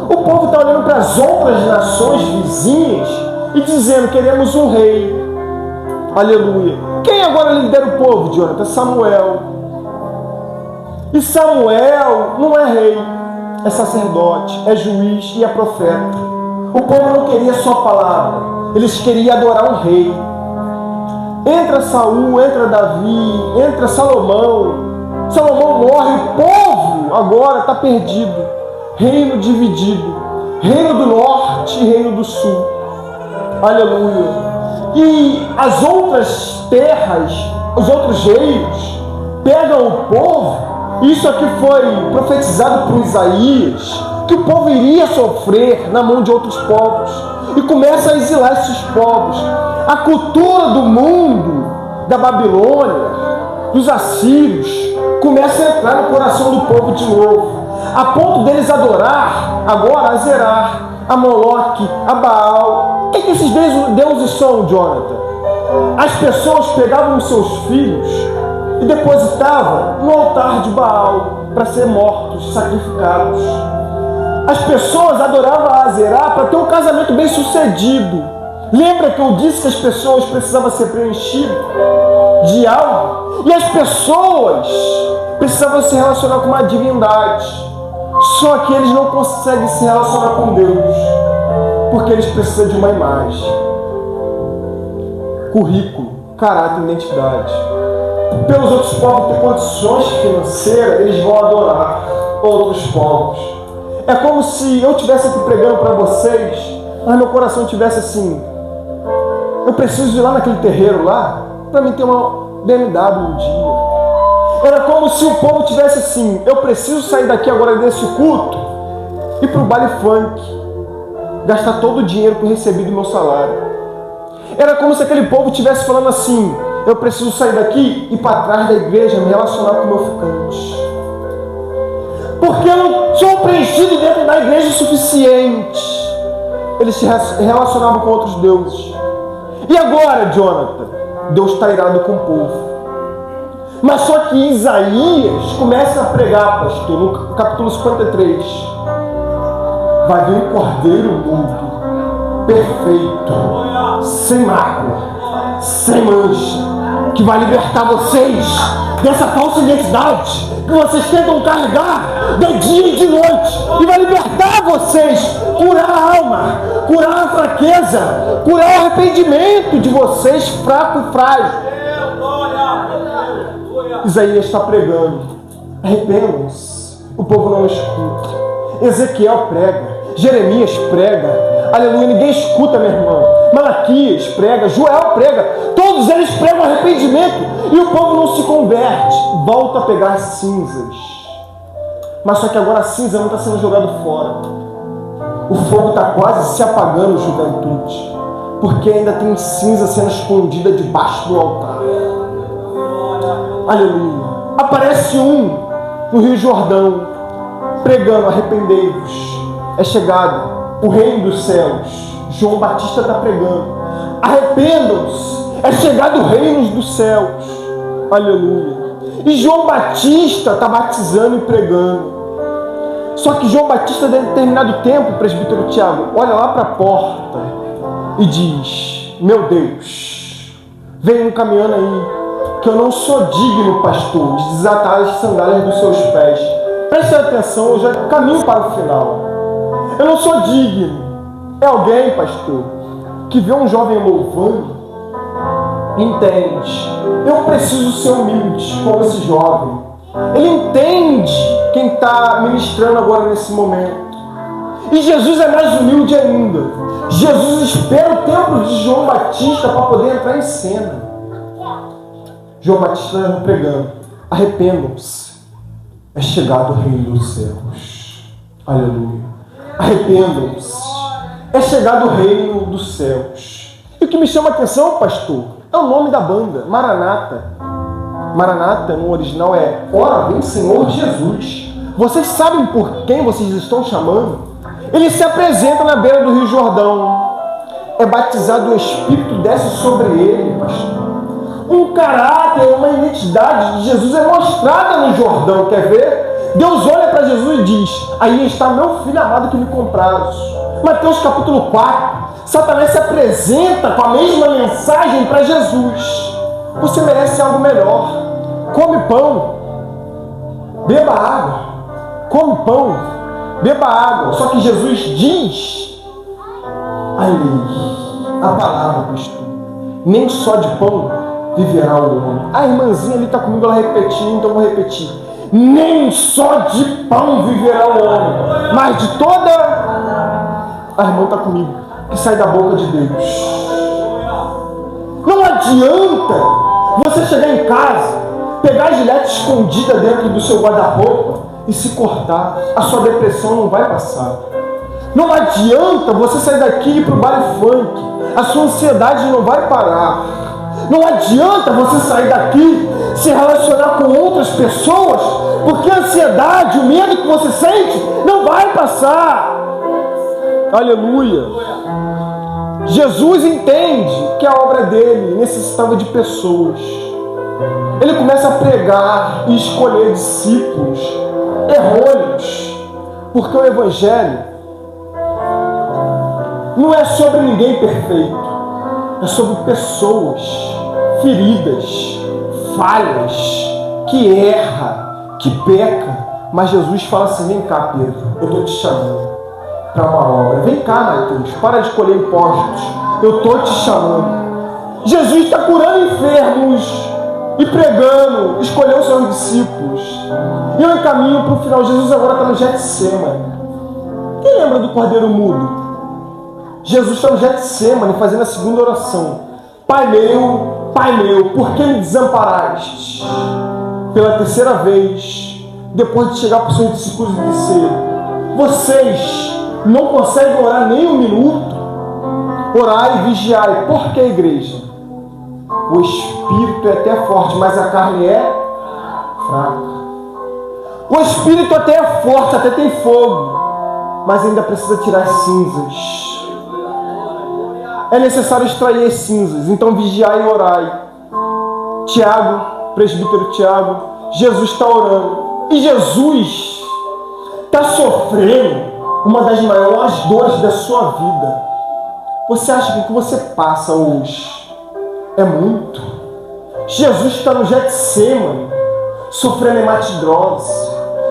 O povo está olhando para as outras nações vizinhas e dizendo: queremos um rei. Aleluia. Quem agora lidera o povo, Jonathan? Samuel. E Samuel não é rei, é sacerdote, é juiz e é profeta. O povo não queria só a palavra, eles queriam adorar um rei. Entra Saul, entra Davi, entra Salomão. Salomão morre, o povo agora está perdido. Reino dividido, reino do norte e reino do sul. Aleluia. E as outras terras, os outros reinos, pegam o povo. Isso aqui foi profetizado por Isaías, que o povo iria sofrer na mão de outros povos. E começa a exilar esses povos. A cultura do mundo, da Babilônia, dos assírios, começa a entrar no coração do povo de novo, a ponto deles adorar agora a Zerá, a Moloque, a Baal. O que esses deuses são, Jonathan? As pessoas pegavam os seus filhos e depositavam no altar de Baal. para ser mortos, sacrificados. As pessoas adoravam a Azerá para ter um casamento bem sucedido. Lembra que eu disse que as pessoas precisavam ser preenchidas de algo? E as pessoas precisavam se relacionar com uma divindade. Só que eles não conseguem se relacionar com Deus, porque eles precisam de uma imagem, currículo, caráter e identidade. Pelos outros povos ter condições financeiras, eles vão adorar outros povos. É como se eu estivesse aqui pregando para vocês, mas meu coração estivesse assim: eu preciso ir lá naquele terreiro lá para mim ter uma BMW um dia. Era como se o povo tivesse assim: eu preciso sair daqui agora desse culto e ir para o baile funk, gastar todo o dinheiro que eu recebi do meu salário. Era como se aquele povo estivesse falando assim: eu preciso sair daqui e ir para trás da igreja, me relacionar com o meu ficante. Porque eu não sou preenchido dentro da igreja o suficiente. Eles se relacionavam com outros deuses. E agora, Jonathan? Deus está irado com o povo. Mas só que Isaías começa a pregar, pastor, no capítulo 53. Vai vir um cordeiro mudo, perfeito, sem mácula, sem mancha, que vai libertar vocês dessa falsa identidade que vocês tentam carregar de dia e de noite, e vai libertar vocês, curar a alma, curar a fraqueza, curar o arrependimento de vocês, fraco e frágil. Isaías está pregando: arrependam-se. O povo não escuta. Ezequiel prega, Jeremias prega, aleluia, ninguém escuta, meu irmão. Malaquias prega, Joel prega, todos eles pregam arrependimento e o povo não se converte, volta a pegar cinzas. Mas só que agora a cinza não está sendo jogada fora, o fogo está quase se apagando, juventude, porque ainda tem cinza sendo escondida debaixo do altar. Aleluia. Aparece um no Rio Jordão pregando: arrependei-vos, é chegado o reino dos céus. João Batista está pregando: arrependam-se, é chegado o reino dos céus. Aleluia. E João Batista está batizando e pregando. Só que João Batista, em determinado tempo, o presbítero Tiago olha lá para a porta e diz: meu Deus, venham caminhando aí, que eu não sou digno, pastor, de desatar as sandálias dos seus pés. Preste atenção, eu já caminho para o final. Eu não sou digno. É alguém, pastor, que vê um jovem louvando, entende: eu preciso ser humilde como esse jovem. Ele entende quem está ministrando agora nesse momento. E Jesus é mais humilde ainda. Jesus espera o tempo de João Batista para poder entrar em cena. João Batista está pregando: arrependam-se, é chegado o reino dos céus. Aleluia. Arrependam-se, é chegado o reino dos céus. E o que me chama a atenção, pastor, é o nome da banda, Maranata. Maranata no original é: ora vem Senhor Jesus. Vocês sabem por quem vocês estão chamando? Ele se apresenta na beira do Rio Jordão, é batizado, o Espírito desce sobre ele, pastor. Um caráter, uma identidade de Jesus é mostrada no Jordão, quer ver? Deus olha para Jesus e diz: aí está meu filho amado que me compraste. Mateus capítulo 4, Satanás se apresenta com a mesma mensagem para Jesus: você merece algo melhor, come pão, beba água, come pão, beba água. Só que Jesus diz a lei, a palavra, pastor: nem só de pão viverá o homem. A irmãzinha ali está comigo, ela repetiu, então eu vou repetir: nem só de pão viverá o homem, mas de toda... A irmã está comigo, que sai da boca de Deus. Não adianta você chegar em casa, pegar a gilete escondida dentro do seu guarda-roupa e se cortar. A sua depressão não vai passar. Não adianta você sair daqui e ir para o baile funk. A sua ansiedade não vai parar. Não adianta você sair daqui, se relacionar com outras pessoas, porque a ansiedade, o medo que você sente não vai passar. Aleluia. Jesus entende que a obra dele necessitava de pessoas. Ele começa a pregar e escolher discípulos errôneos, porque o Evangelho não é sobre ninguém perfeito, é sobre pessoas feridas, falhas, que erra, que peca. Mas Jesus fala assim: vem cá, Pedro, eu estou te chamando para uma obra. Vem cá, Mateus, para de colher impostos, eu estou te chamando. Jesus está curando enfermos e pregando, escolheu os seus discípulos. E eu encaminho para o final. Jesus agora está no Getsemane. Quem lembra do cordeiro mudo? Jesus está no Getsemane fazendo a segunda oração. Pai meu, por que me desamparaste? Pela terceira vez, depois de chegar para os seus discípulos e dizer: vocês não conseguem orar nem um minuto? Orai e vigiai. Por que, igreja? O espírito é até forte, mas a carne é fraca. O espírito até é forte, até tem fogo, mas ainda precisa tirar as cinzas. É necessário extrair as cinzas. Então vigiai e orai. Tiago, presbítero Tiago, Jesus está orando. E Jesus está sofrendo uma das maiores dores da sua vida. Você acha que o que você passa hoje é muito? Jesus está no Getsemane, sofrendo hematidrose.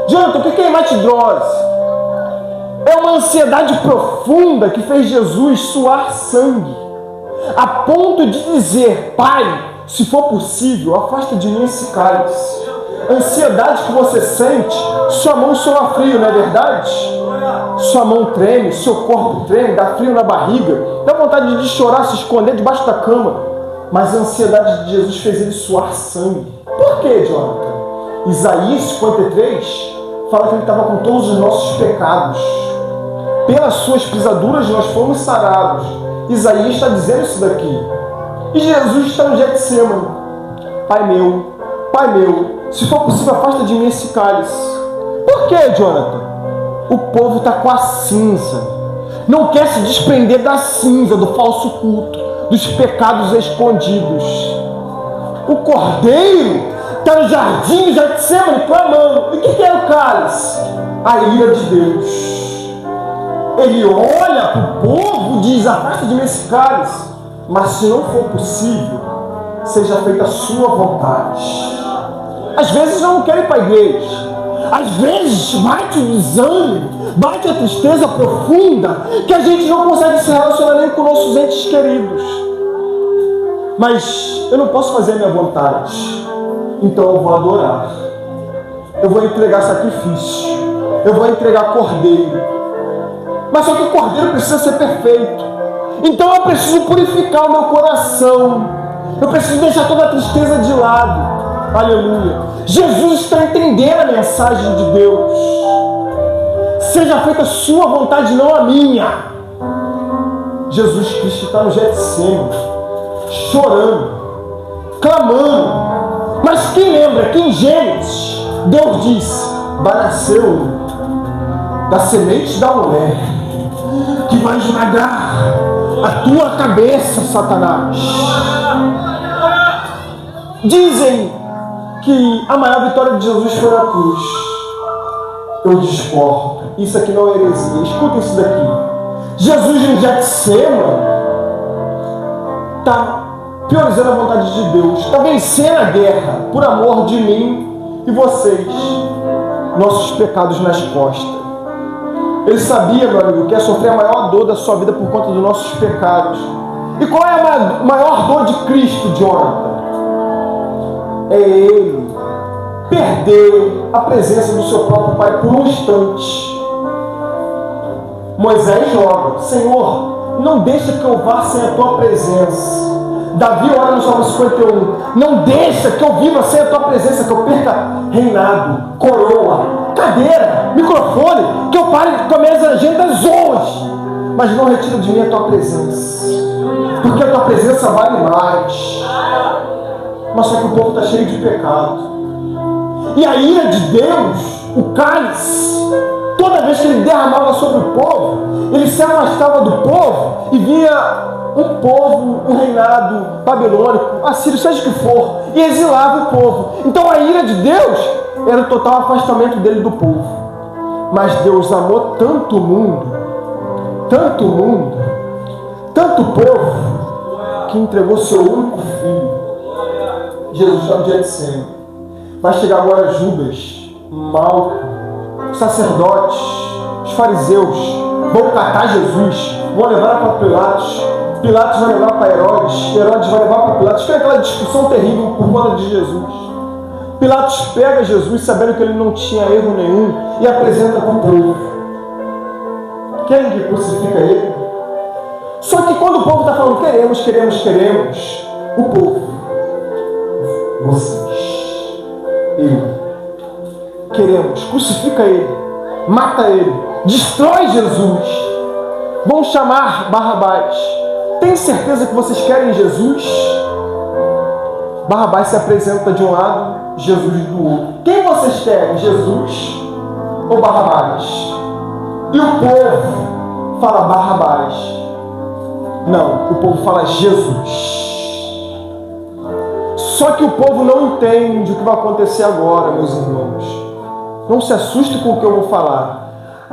Jonathan, o que é hematidrose? É uma ansiedade profunda que fez Jesus suar sangue, a ponto de dizer: Pai, se for possível, afasta de mim esse cálice. A ansiedade que você sente, sua mão soa frio, não é verdade? Sua mão treme, seu corpo treme, dá frio na barriga, dá vontade de chorar, se esconder debaixo da cama. Mas a ansiedade de Jesus fez ele suar sangue. Por quê, Jonathan? Isaías 53 fala que ele estava com todos os nossos pecados. Pelas suas pisaduras nós fomos sarados. Isaías está dizendo isso daqui. E Jesus está no Getsemane. Pai meu, se for possível, afasta de mim esse cálice. Por quê, Jonathan? O povo está com a cinza. Não quer se desprender da cinza, do falso culto, dos pecados escondidos. O cordeiro está no jardim de Getsemane clamando. E o que é o cálice? A ira de Deus. Ele olha para o povo e diz: afasta de mim esse cálice, mas se não for possível, seja feita a sua vontade. Às vezes eu não quero ir para a igreja. Às vezes bate o desânimo, bate a tristeza profunda, que a gente não consegue se relacionar nem com nossos entes queridos. Mas eu não posso fazer a minha vontade, então eu vou adorar. Eu vou entregar sacrifício, eu vou entregar cordeiro. Mas só que o cordeiro precisa ser perfeito. Então eu preciso purificar o meu coração. Eu preciso deixar toda a tristeza de lado. Aleluia. Jesus está entendendo a mensagem de Deus. Seja feita a sua vontade, não a minha. Jesus Cristo está no Getsemane, chorando, clamando. Mas quem lembra que em Gênesis Deus disse: vai nascer da semente da mulher, que vai esmagar a tua cabeça, Satanás. Dizem que a maior vitória de Jesus foi na cruz. Eu discordo. Isso aqui não é heresia. Escuta isso daqui. Jesus no Getsemane está priorizando a vontade de Deus, está vencendo a guerra por amor de mim e vocês, nossos pecados nas costas. Ele sabia, meu amigo, que ia sofrer a maior dor da sua vida por conta dos nossos pecados. E qual é a maior dor de Cristo, Jonathan? É ele perder a presença do seu próprio Pai por um instante. Moisés joga: Senhor, não deixa que eu vá sem a tua presença. Davi ora no Salmo 51: não deixa que eu viva sem a tua presença, que eu perca reinado, coroa, cadeira, microfone, que eu pare com as minhas agendas hoje, mas não retira de mim a tua presença, porque a tua presença vale mais. Mas só que o povo está cheio de pecado. E a ira de Deus, o cálice, toda vez que ele derramava sobre o povo, ele se afastava do povo e via um povo, um reinado babilônico, assírio, seja o que for, e exilava o povo. Então a ira de Deus era o total afastamento dele do povo. Mas Deus amou tanto o mundo, tanto o mundo, tanto o povo, que entregou seu único filho. Jesus está no Getsemane. Vai chegar agora Judas, Malco, os sacerdotes, os fariseus, vão catar Jesus, vão levar para Pilatos, Pilatos vai levar para Herodes, Herodes vai levar para Pilatos. Fica aquela discussão terrível por conta de Jesus. Pilatos pega Jesus, sabendo que ele não tinha erro nenhum, e apresenta para o povo. Quem que crucifica ele? Só que quando o povo está falando queremos, queremos, queremos, o povo, vocês, eu, queremos, crucifica ele, mata ele, destrói Jesus, vão chamar Barrabás. Tem certeza que vocês querem Jesus? Barrabás se apresenta de um lado, Jesus do outro. Quem vocês querem? Jesus ou Barrabás? E o povo fala Barrabás. Não, o povo fala Jesus. Só que o povo não entende o que vai acontecer agora, meus irmãos. Não se assuste com o que eu vou falar.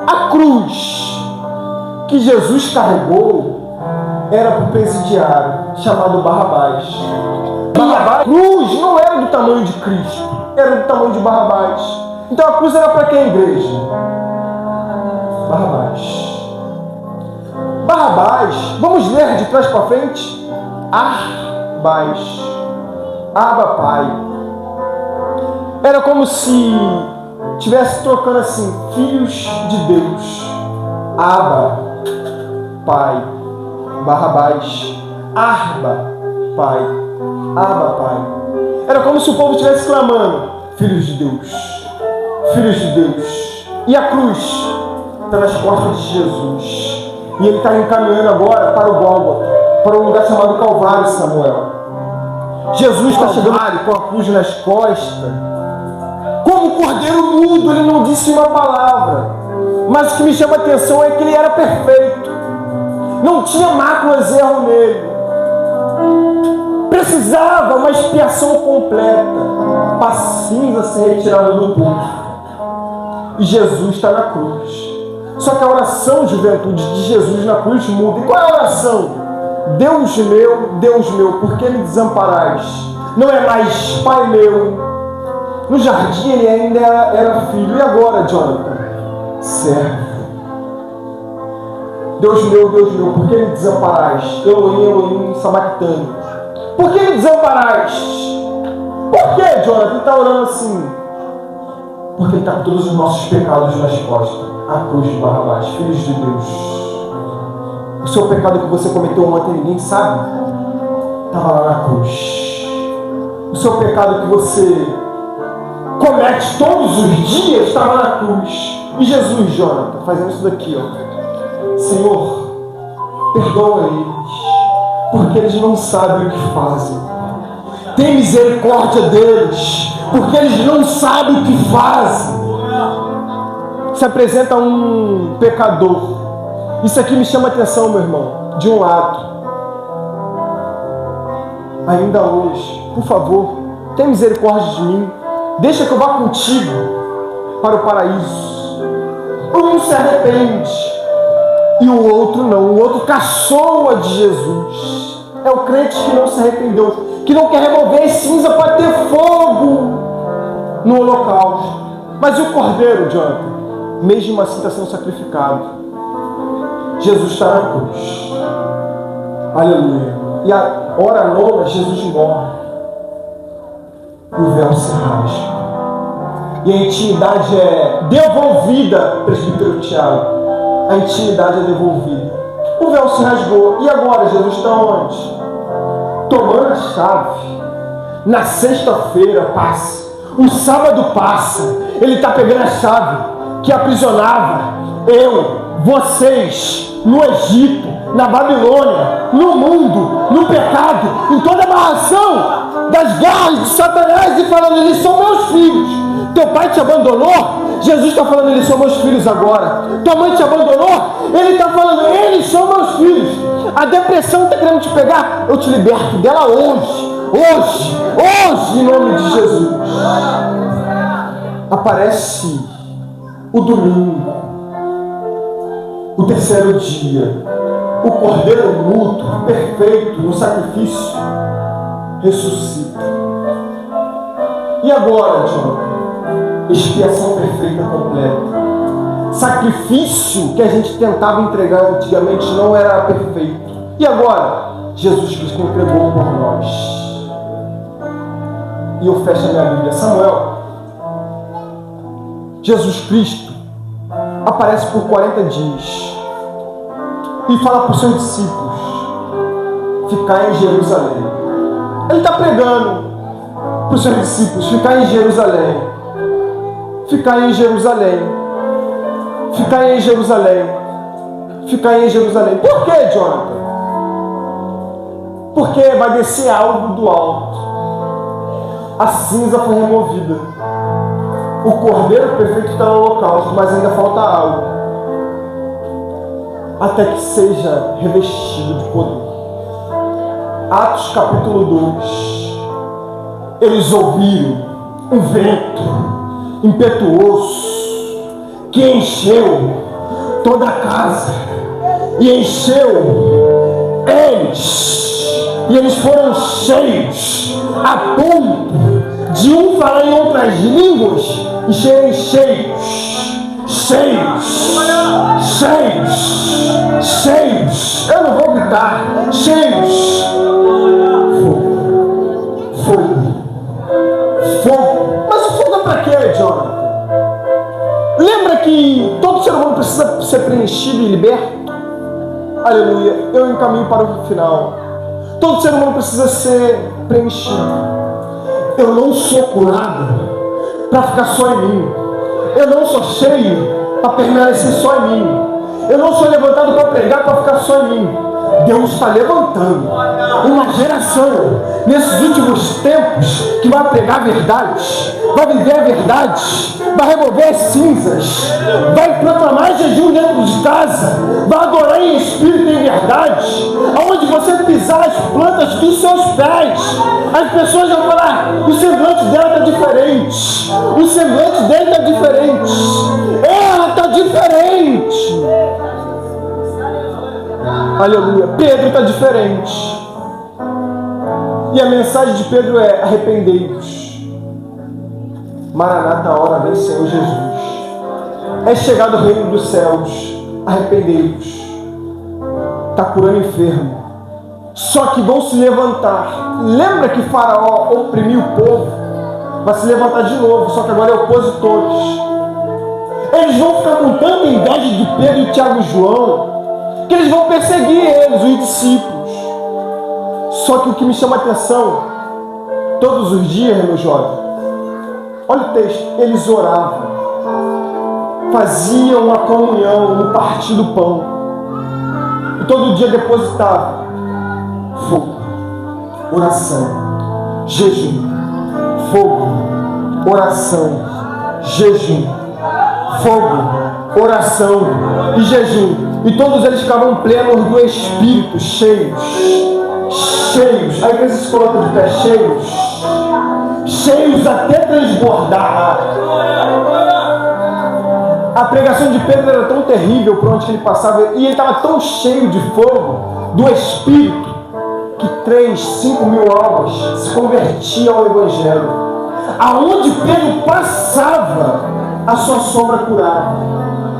A cruz que Jesus carregou era para o presidiário, chamado Barrabás. A cruz não era do tamanho de Cristo, era do tamanho de Barrabás. Então a cruz era para quem, igreja? Barrabás. Barrabás, vamos ler de trás para frente? Arbás. Abba, Pai. Era como se estivesse trocando assim, filhos de Deus. Abba, Pai. Barrabás. Arba, Pai. Abba, Pai. Era como se o povo estivesse clamando, filhos de Deus. Filhos de Deus. E a cruz está nas costas de Jesus. E ele está encaminhando agora para o Gólgota, para um lugar chamado Calvário, Samuel. Jesus está chegando com a cruz nas costas. Como cordeiro mudo, ele não disse uma palavra. Mas o que me chama a atenção é que ele era perfeito. Não tinha máculas, erro nele. Precisava uma expiação completa para a cinza ser retirada do povo. E Jesus está na cruz. Só que a oração, juventude, de Jesus na cruz muda. E qual é a oração? Deus meu, por que me desamparais? Não é mais Pai meu. No jardim ele ainda era filho. E agora, Jonathan? Servo. Deus meu, por que me desamparais? Elohim, Elohim, sabactani. Por que me desamparais? Por que, Jonathan? Ele está orando assim. Porque ele está com todos os nossos pecados nas costas. A cruz de Barrabás, filhos de Deus. O seu pecado que você cometeu ontem, ninguém sabe, estava lá na cruz. O seu pecado que você comete todos os dias, estava na cruz. E Jesus, Jonathan, fazendo isso daqui, ó. Senhor, perdoa eles, porque eles não sabem o que fazem. Tem misericórdia deles, porque eles não sabem o que fazem. Se apresenta um pecador. Isso aqui me chama a atenção, meu irmão. De um lado, ainda hoje, por favor, tenha misericórdia de mim. Deixa que eu vá contigo para o paraíso. Um se arrepende e o outro não. O outro caçoa de Jesus. É o crente que não se arrependeu, que não quer remover as cinzas para ter fogo no holocausto. Mas e o cordeiro, Jonathan? Mesmo assim está sendo sacrificado. Jesus está na cruz. Aleluia. E a hora nona, Jesus morre. O véu se rasga. E a intimidade é devolvida, presbítero Tiago. A intimidade é devolvida. O véu se rasgou. E agora Jesus está onde? Tomando a chave. Na sexta-feira passa. O sábado passa. Ele está pegando a chave que aprisionava eu, vocês, no Egito, na Babilônia, no mundo, no pecado, em toda a amarração das garras de Satanás, e falando, eles são meus filhos. Teu pai te abandonou? Jesus está falando, eles são meus filhos agora. Tua mãe te abandonou? Ele está falando, eles são meus filhos. A depressão está querendo te pegar? Eu te liberto dela hoje, em nome de Jesus. Aparece o domingo, o terceiro dia, o cordeiro mudo, perfeito, no sacrifício, ressuscita. E agora, Jonathan? Expiação perfeita, completa. Sacrifício que a gente tentava entregar antigamente não era perfeito. E agora? Jesus Cristo entregou por nós. E eu fecho a minha Bíblia. Samuel, Jesus Cristo aparece por 40 dias e fala para os seus discípulos ficar em Jerusalém. Ele está pregando para os seus discípulos ficar em Jerusalém. Ficar em Jerusalém. Ficar em Jerusalém. Ficar em Jerusalém. Por que, Jonathan? Porque vai descer algo do alto. A cinza foi removida. O cordeiro perfeito está no holocausto, mas ainda falta algo. Até que seja revestido de poder. Atos capítulo 2. Eles ouviram um vento impetuoso que encheu toda a casa e encheu eles, e eles foram cheios a ponto de um falar em outras línguas e serem cheios. Eu não vou gritar. Cheios. Fogo. Mas o fogo é para quê, Jonathan? Lembra que todo ser humano precisa ser preenchido e liberto? Aleluia. Eu encaminho para o final. Todo ser humano precisa ser preenchido. Eu não sou curado para ficar só em mim. Eu não sou cheio para permanecer só em mim. Eu não sou levantado para pregar para ficar só em mim. Deus está levantando uma geração nesses últimos tempos que vai pregar a verdade, vai viver a verdade, vai remover as cinzas, vai proclamar jejum dentro de casa, vai adorar em espírito e em verdade. Aonde você pisar as plantas dos seus pés, as pessoas vão falar: o semblante dela está diferente, o semblante dele está diferente, ela está diferente. Aleluia. Pedro está diferente. E a mensagem de Pedro é: arrependei-vos. Maranata, a hora vem, Senhor Jesus. É chegado o reino dos céus. Arrependei-vos. Está curando enfermo. Só que vão se levantar. Lembra que Faraó oprimiu o povo? Vai se levantar de novo, só que agora é opositores. Eles vão ficar com tanta inveja de Pedro, Tiago e João, que eles vão perseguir eles, os discípulos. Só que o que me chama a atenção, todos os dias, meu jovem, olha o texto, eles oravam, faziam a comunhão no partir do pão, e todo dia depositavam fogo, oração, jejum, fogo, oração, jejum, fogo, oração e jejum. E todos eles ficavam plenos do Espírito, cheios. Às vezes se colocam de pé, cheios até transbordar. A pregação de Pedro era tão terrível por onde ele passava, e ele estava tão cheio de fogo, do Espírito, que 5 mil almas se convertiam ao Evangelho. Aonde Pedro passava, a sua sombra curava,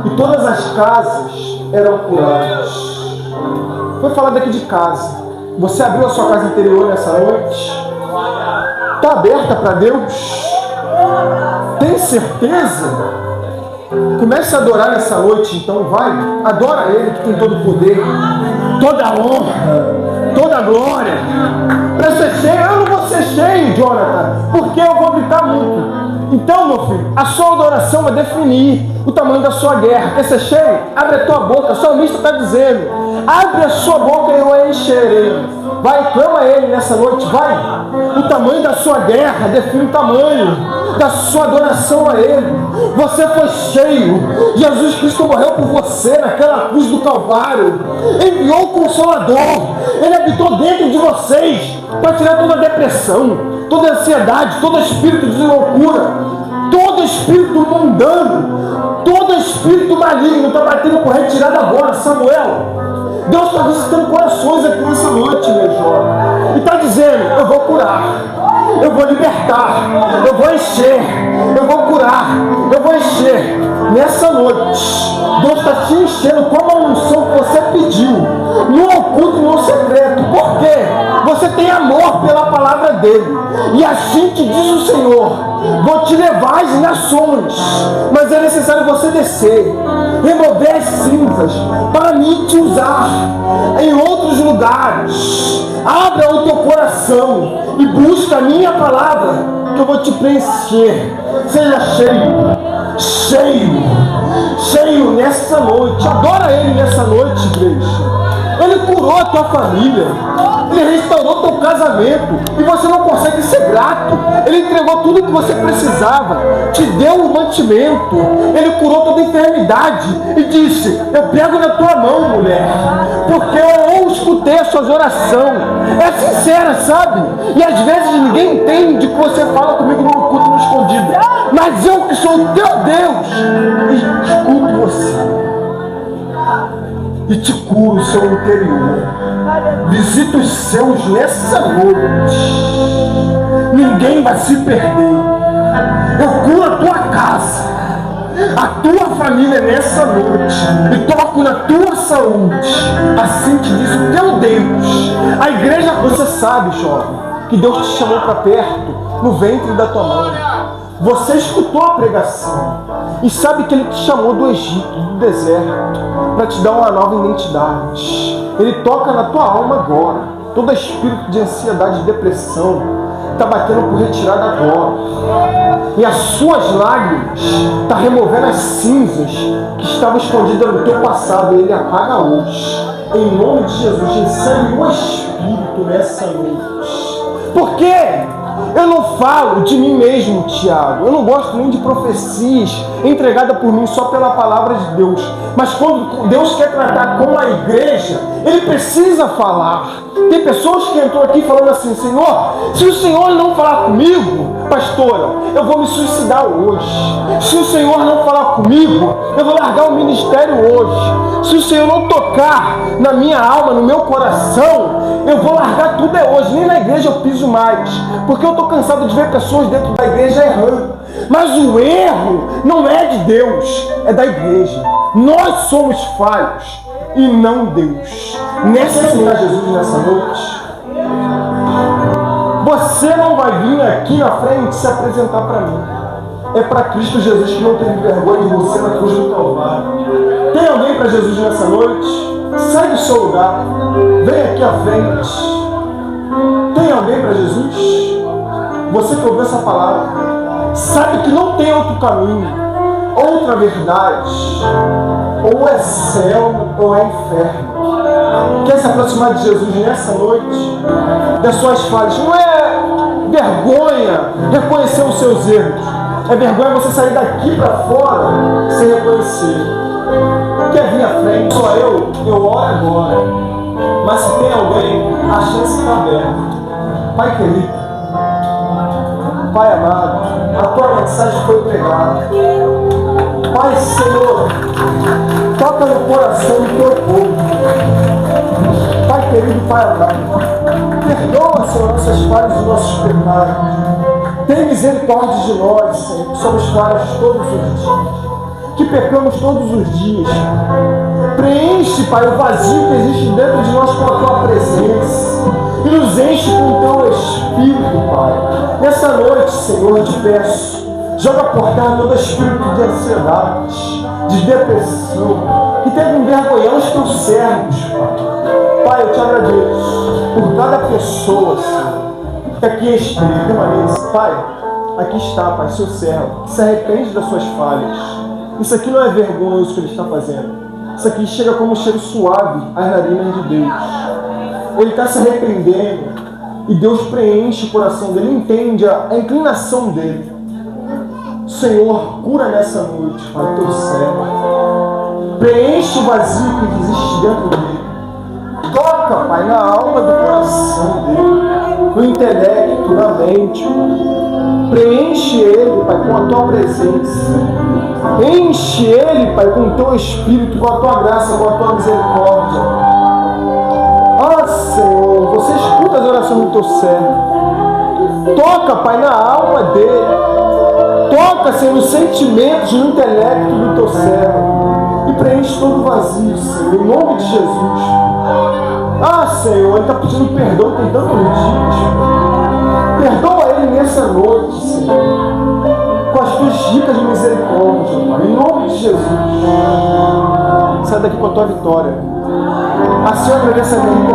e todas as casas eram curadas. Foi falado aqui de casa. Você abriu a sua casa interior nessa noite? Está aberta para Deus? Tem certeza? Comece a adorar nessa noite, então vai. Adora Ele que tem todo o poder, toda a honra, toda a glória. Para ser cheio, eu não vou ser cheio, Jonathan, porque eu vou gritar muito. Então, meu filho, a sua adoração vai definir o tamanho da sua guerra. Quer ser cheio? Abre a tua boca. O salmista está dizendo: abre a sua boca e eu a encherei. Vai, clama a Ele nessa noite, vai. O tamanho da sua guerra define o tamanho da sua adoração a Ele. Você foi cheio. Jesus Cristo morreu por você naquela cruz do Calvário. Enviou o Consolador. Ele habitou dentro de vocês para tirar toda a depressão, toda a ansiedade, todo espírito de loucura. Todo espírito mundano, todo espírito maligno está batendo por retirada agora, Samuel. Deus está visitando corações aqui nessa noite, meu jovem. E está dizendo, eu vou curar, eu vou libertar, eu vou encher, eu vou curar, eu vou encher. Nessa noite, Deus está te enchendo com a unção que você pediu, no oculto e no secreto. Por quê? Você tem amor pela palavra dele. E assim te diz o Senhor, vou te levar às nações, mas é necessário você descer, remover as cinzas, para mim te usar em outros lugares. Abra o teu coração e busca a minha palavra, que eu vou te preencher. Seja cheio nessa noite. Adora Ele nessa noite, igreja. Ele curou a tua família, Ele restaurou teu casamento e você não consegue ser grato. Ele entregou tudo que você precisava, te deu o mantimento, Ele curou toda enfermidade e disse, eu pego na tua mão, mulher, porque eu escutei as suas orações. É sincera, sabe? E às vezes ninguém entende que você fala comigo no culto no escondido, mas eu que sou o teu Deus escuto você e te curo o seu interior. Visita os seus nessa noite. Ninguém vai se perder. Eu curo a tua casa, a tua família nessa noite, e toco na tua saúde. Assim te diz o teu Deus. A igreja, você sabe, jovem, que Deus te chamou para perto, no ventre da tua mãe. Você escutou a pregação e sabe que Ele te chamou do Egito, do deserto, para te dar uma nova identidade. Ele toca na tua alma agora. Todo espírito de ansiedade e depressão está batendo por retirada agora. E as suas lágrimas estão removendo as cinzas que estavam escondidas no teu passado. E Ele apaga hoje. Em nome de Jesus, recebe o Espírito nessa noite. Por quê? Eu não falo de mim mesmo, Tiago. Eu não gosto nem de profecias entregadas por mim só pela palavra de Deus. Mas quando Deus quer tratar com a igreja, Ele precisa falar. Tem pessoas que entram aqui falando assim, Senhor, se o Senhor não falar comigo, pastora, eu vou me suicidar hoje. Se o Senhor não falar comigo, eu vou largar o ministério hoje. Se o Senhor não tocar na minha alma, no meu coração, eu vou largar tudo hoje. Nem na igreja eu piso mais, porque eu estou cansado de ver pessoas dentro da igreja errando. Mas o erro não é de Deus, é da igreja. Nós somos falhos e não Deus. Nessa noite, Jesus, nessa noite, você não vai vir aqui na frente se apresentar para mim. É para Cristo Jesus que não teve vergonha de você na cruz do Calvário. Tem alguém para Jesus nessa noite? Sai do seu lugar, vem aqui à frente. Tem alguém para Jesus? Você que ouviu essa palavra, sabe que não tem outro caminho, outra verdade. Ou é céu ou é inferno. Quer se aproximar de Jesus nessa noite? Das suas falhas. Não é vergonha reconhecer os seus erros. É vergonha você sair daqui para fora sem reconhecer. Quer vir à frente? Só eu oro agora. Mas se tem alguém, a chance está aberta. Pai querido, Pai amado, a tua mensagem foi pregada. Pai, Senhor, toca no coração do teu povo. Pai querido, Pai amado, perdoa, Senhor, nossas falhas e nossos pecados. Tem misericórdia de nós, Senhor, que somos falhos todos os dias, que pecamos todos os dias. Preenche, Pai, o vazio que existe dentro de nós com a tua presença e nos enche com o teu Espírito, Pai. Nessa noite, Senhor, eu te peço, joga por terra todo espírito de ansiedade, de depressão, que tenta envergonhar os teus servos, Pai. Pai, eu te agradeço por cada pessoa, Senhor, que aqui permaneça. Pai, aqui está, Pai, seu servo, que se arrepende das suas falhas. Isso aqui não é vergonhoso que ele está fazendo. Isso aqui chega como um cheiro suave às narinas de Deus. Ele está se arrependendo e Deus preenche o coração dele, entende a inclinação dele. Senhor, cura nessa noite, Pai, teu servo. Preenche o vazio que existe dentro dele. Toca, Pai, na alma do coração dele, no intelecto, na mente, Pai. Preenche ele, Pai, com a Tua presença. Enche ele, Pai, com o Teu Espírito, com a Tua graça, com a Tua misericórdia. Ah, Senhor, você escuta as orações do Teu servo. Toca, Pai, na alma dele. Toca, Senhor, nos sentimentos, no intelecto do Teu servo. E preenche todo o vazio, Senhor, em nome de Jesus. Ah, Senhor, ele está pedindo perdão, tem tantos dias. Perdoa ele nessa noite, Senhor, com as Tuas dicas de misericórdia, Pai, em nome de Jesus. Sai daqui com a Tua vitória. A Senhora agradece a mim.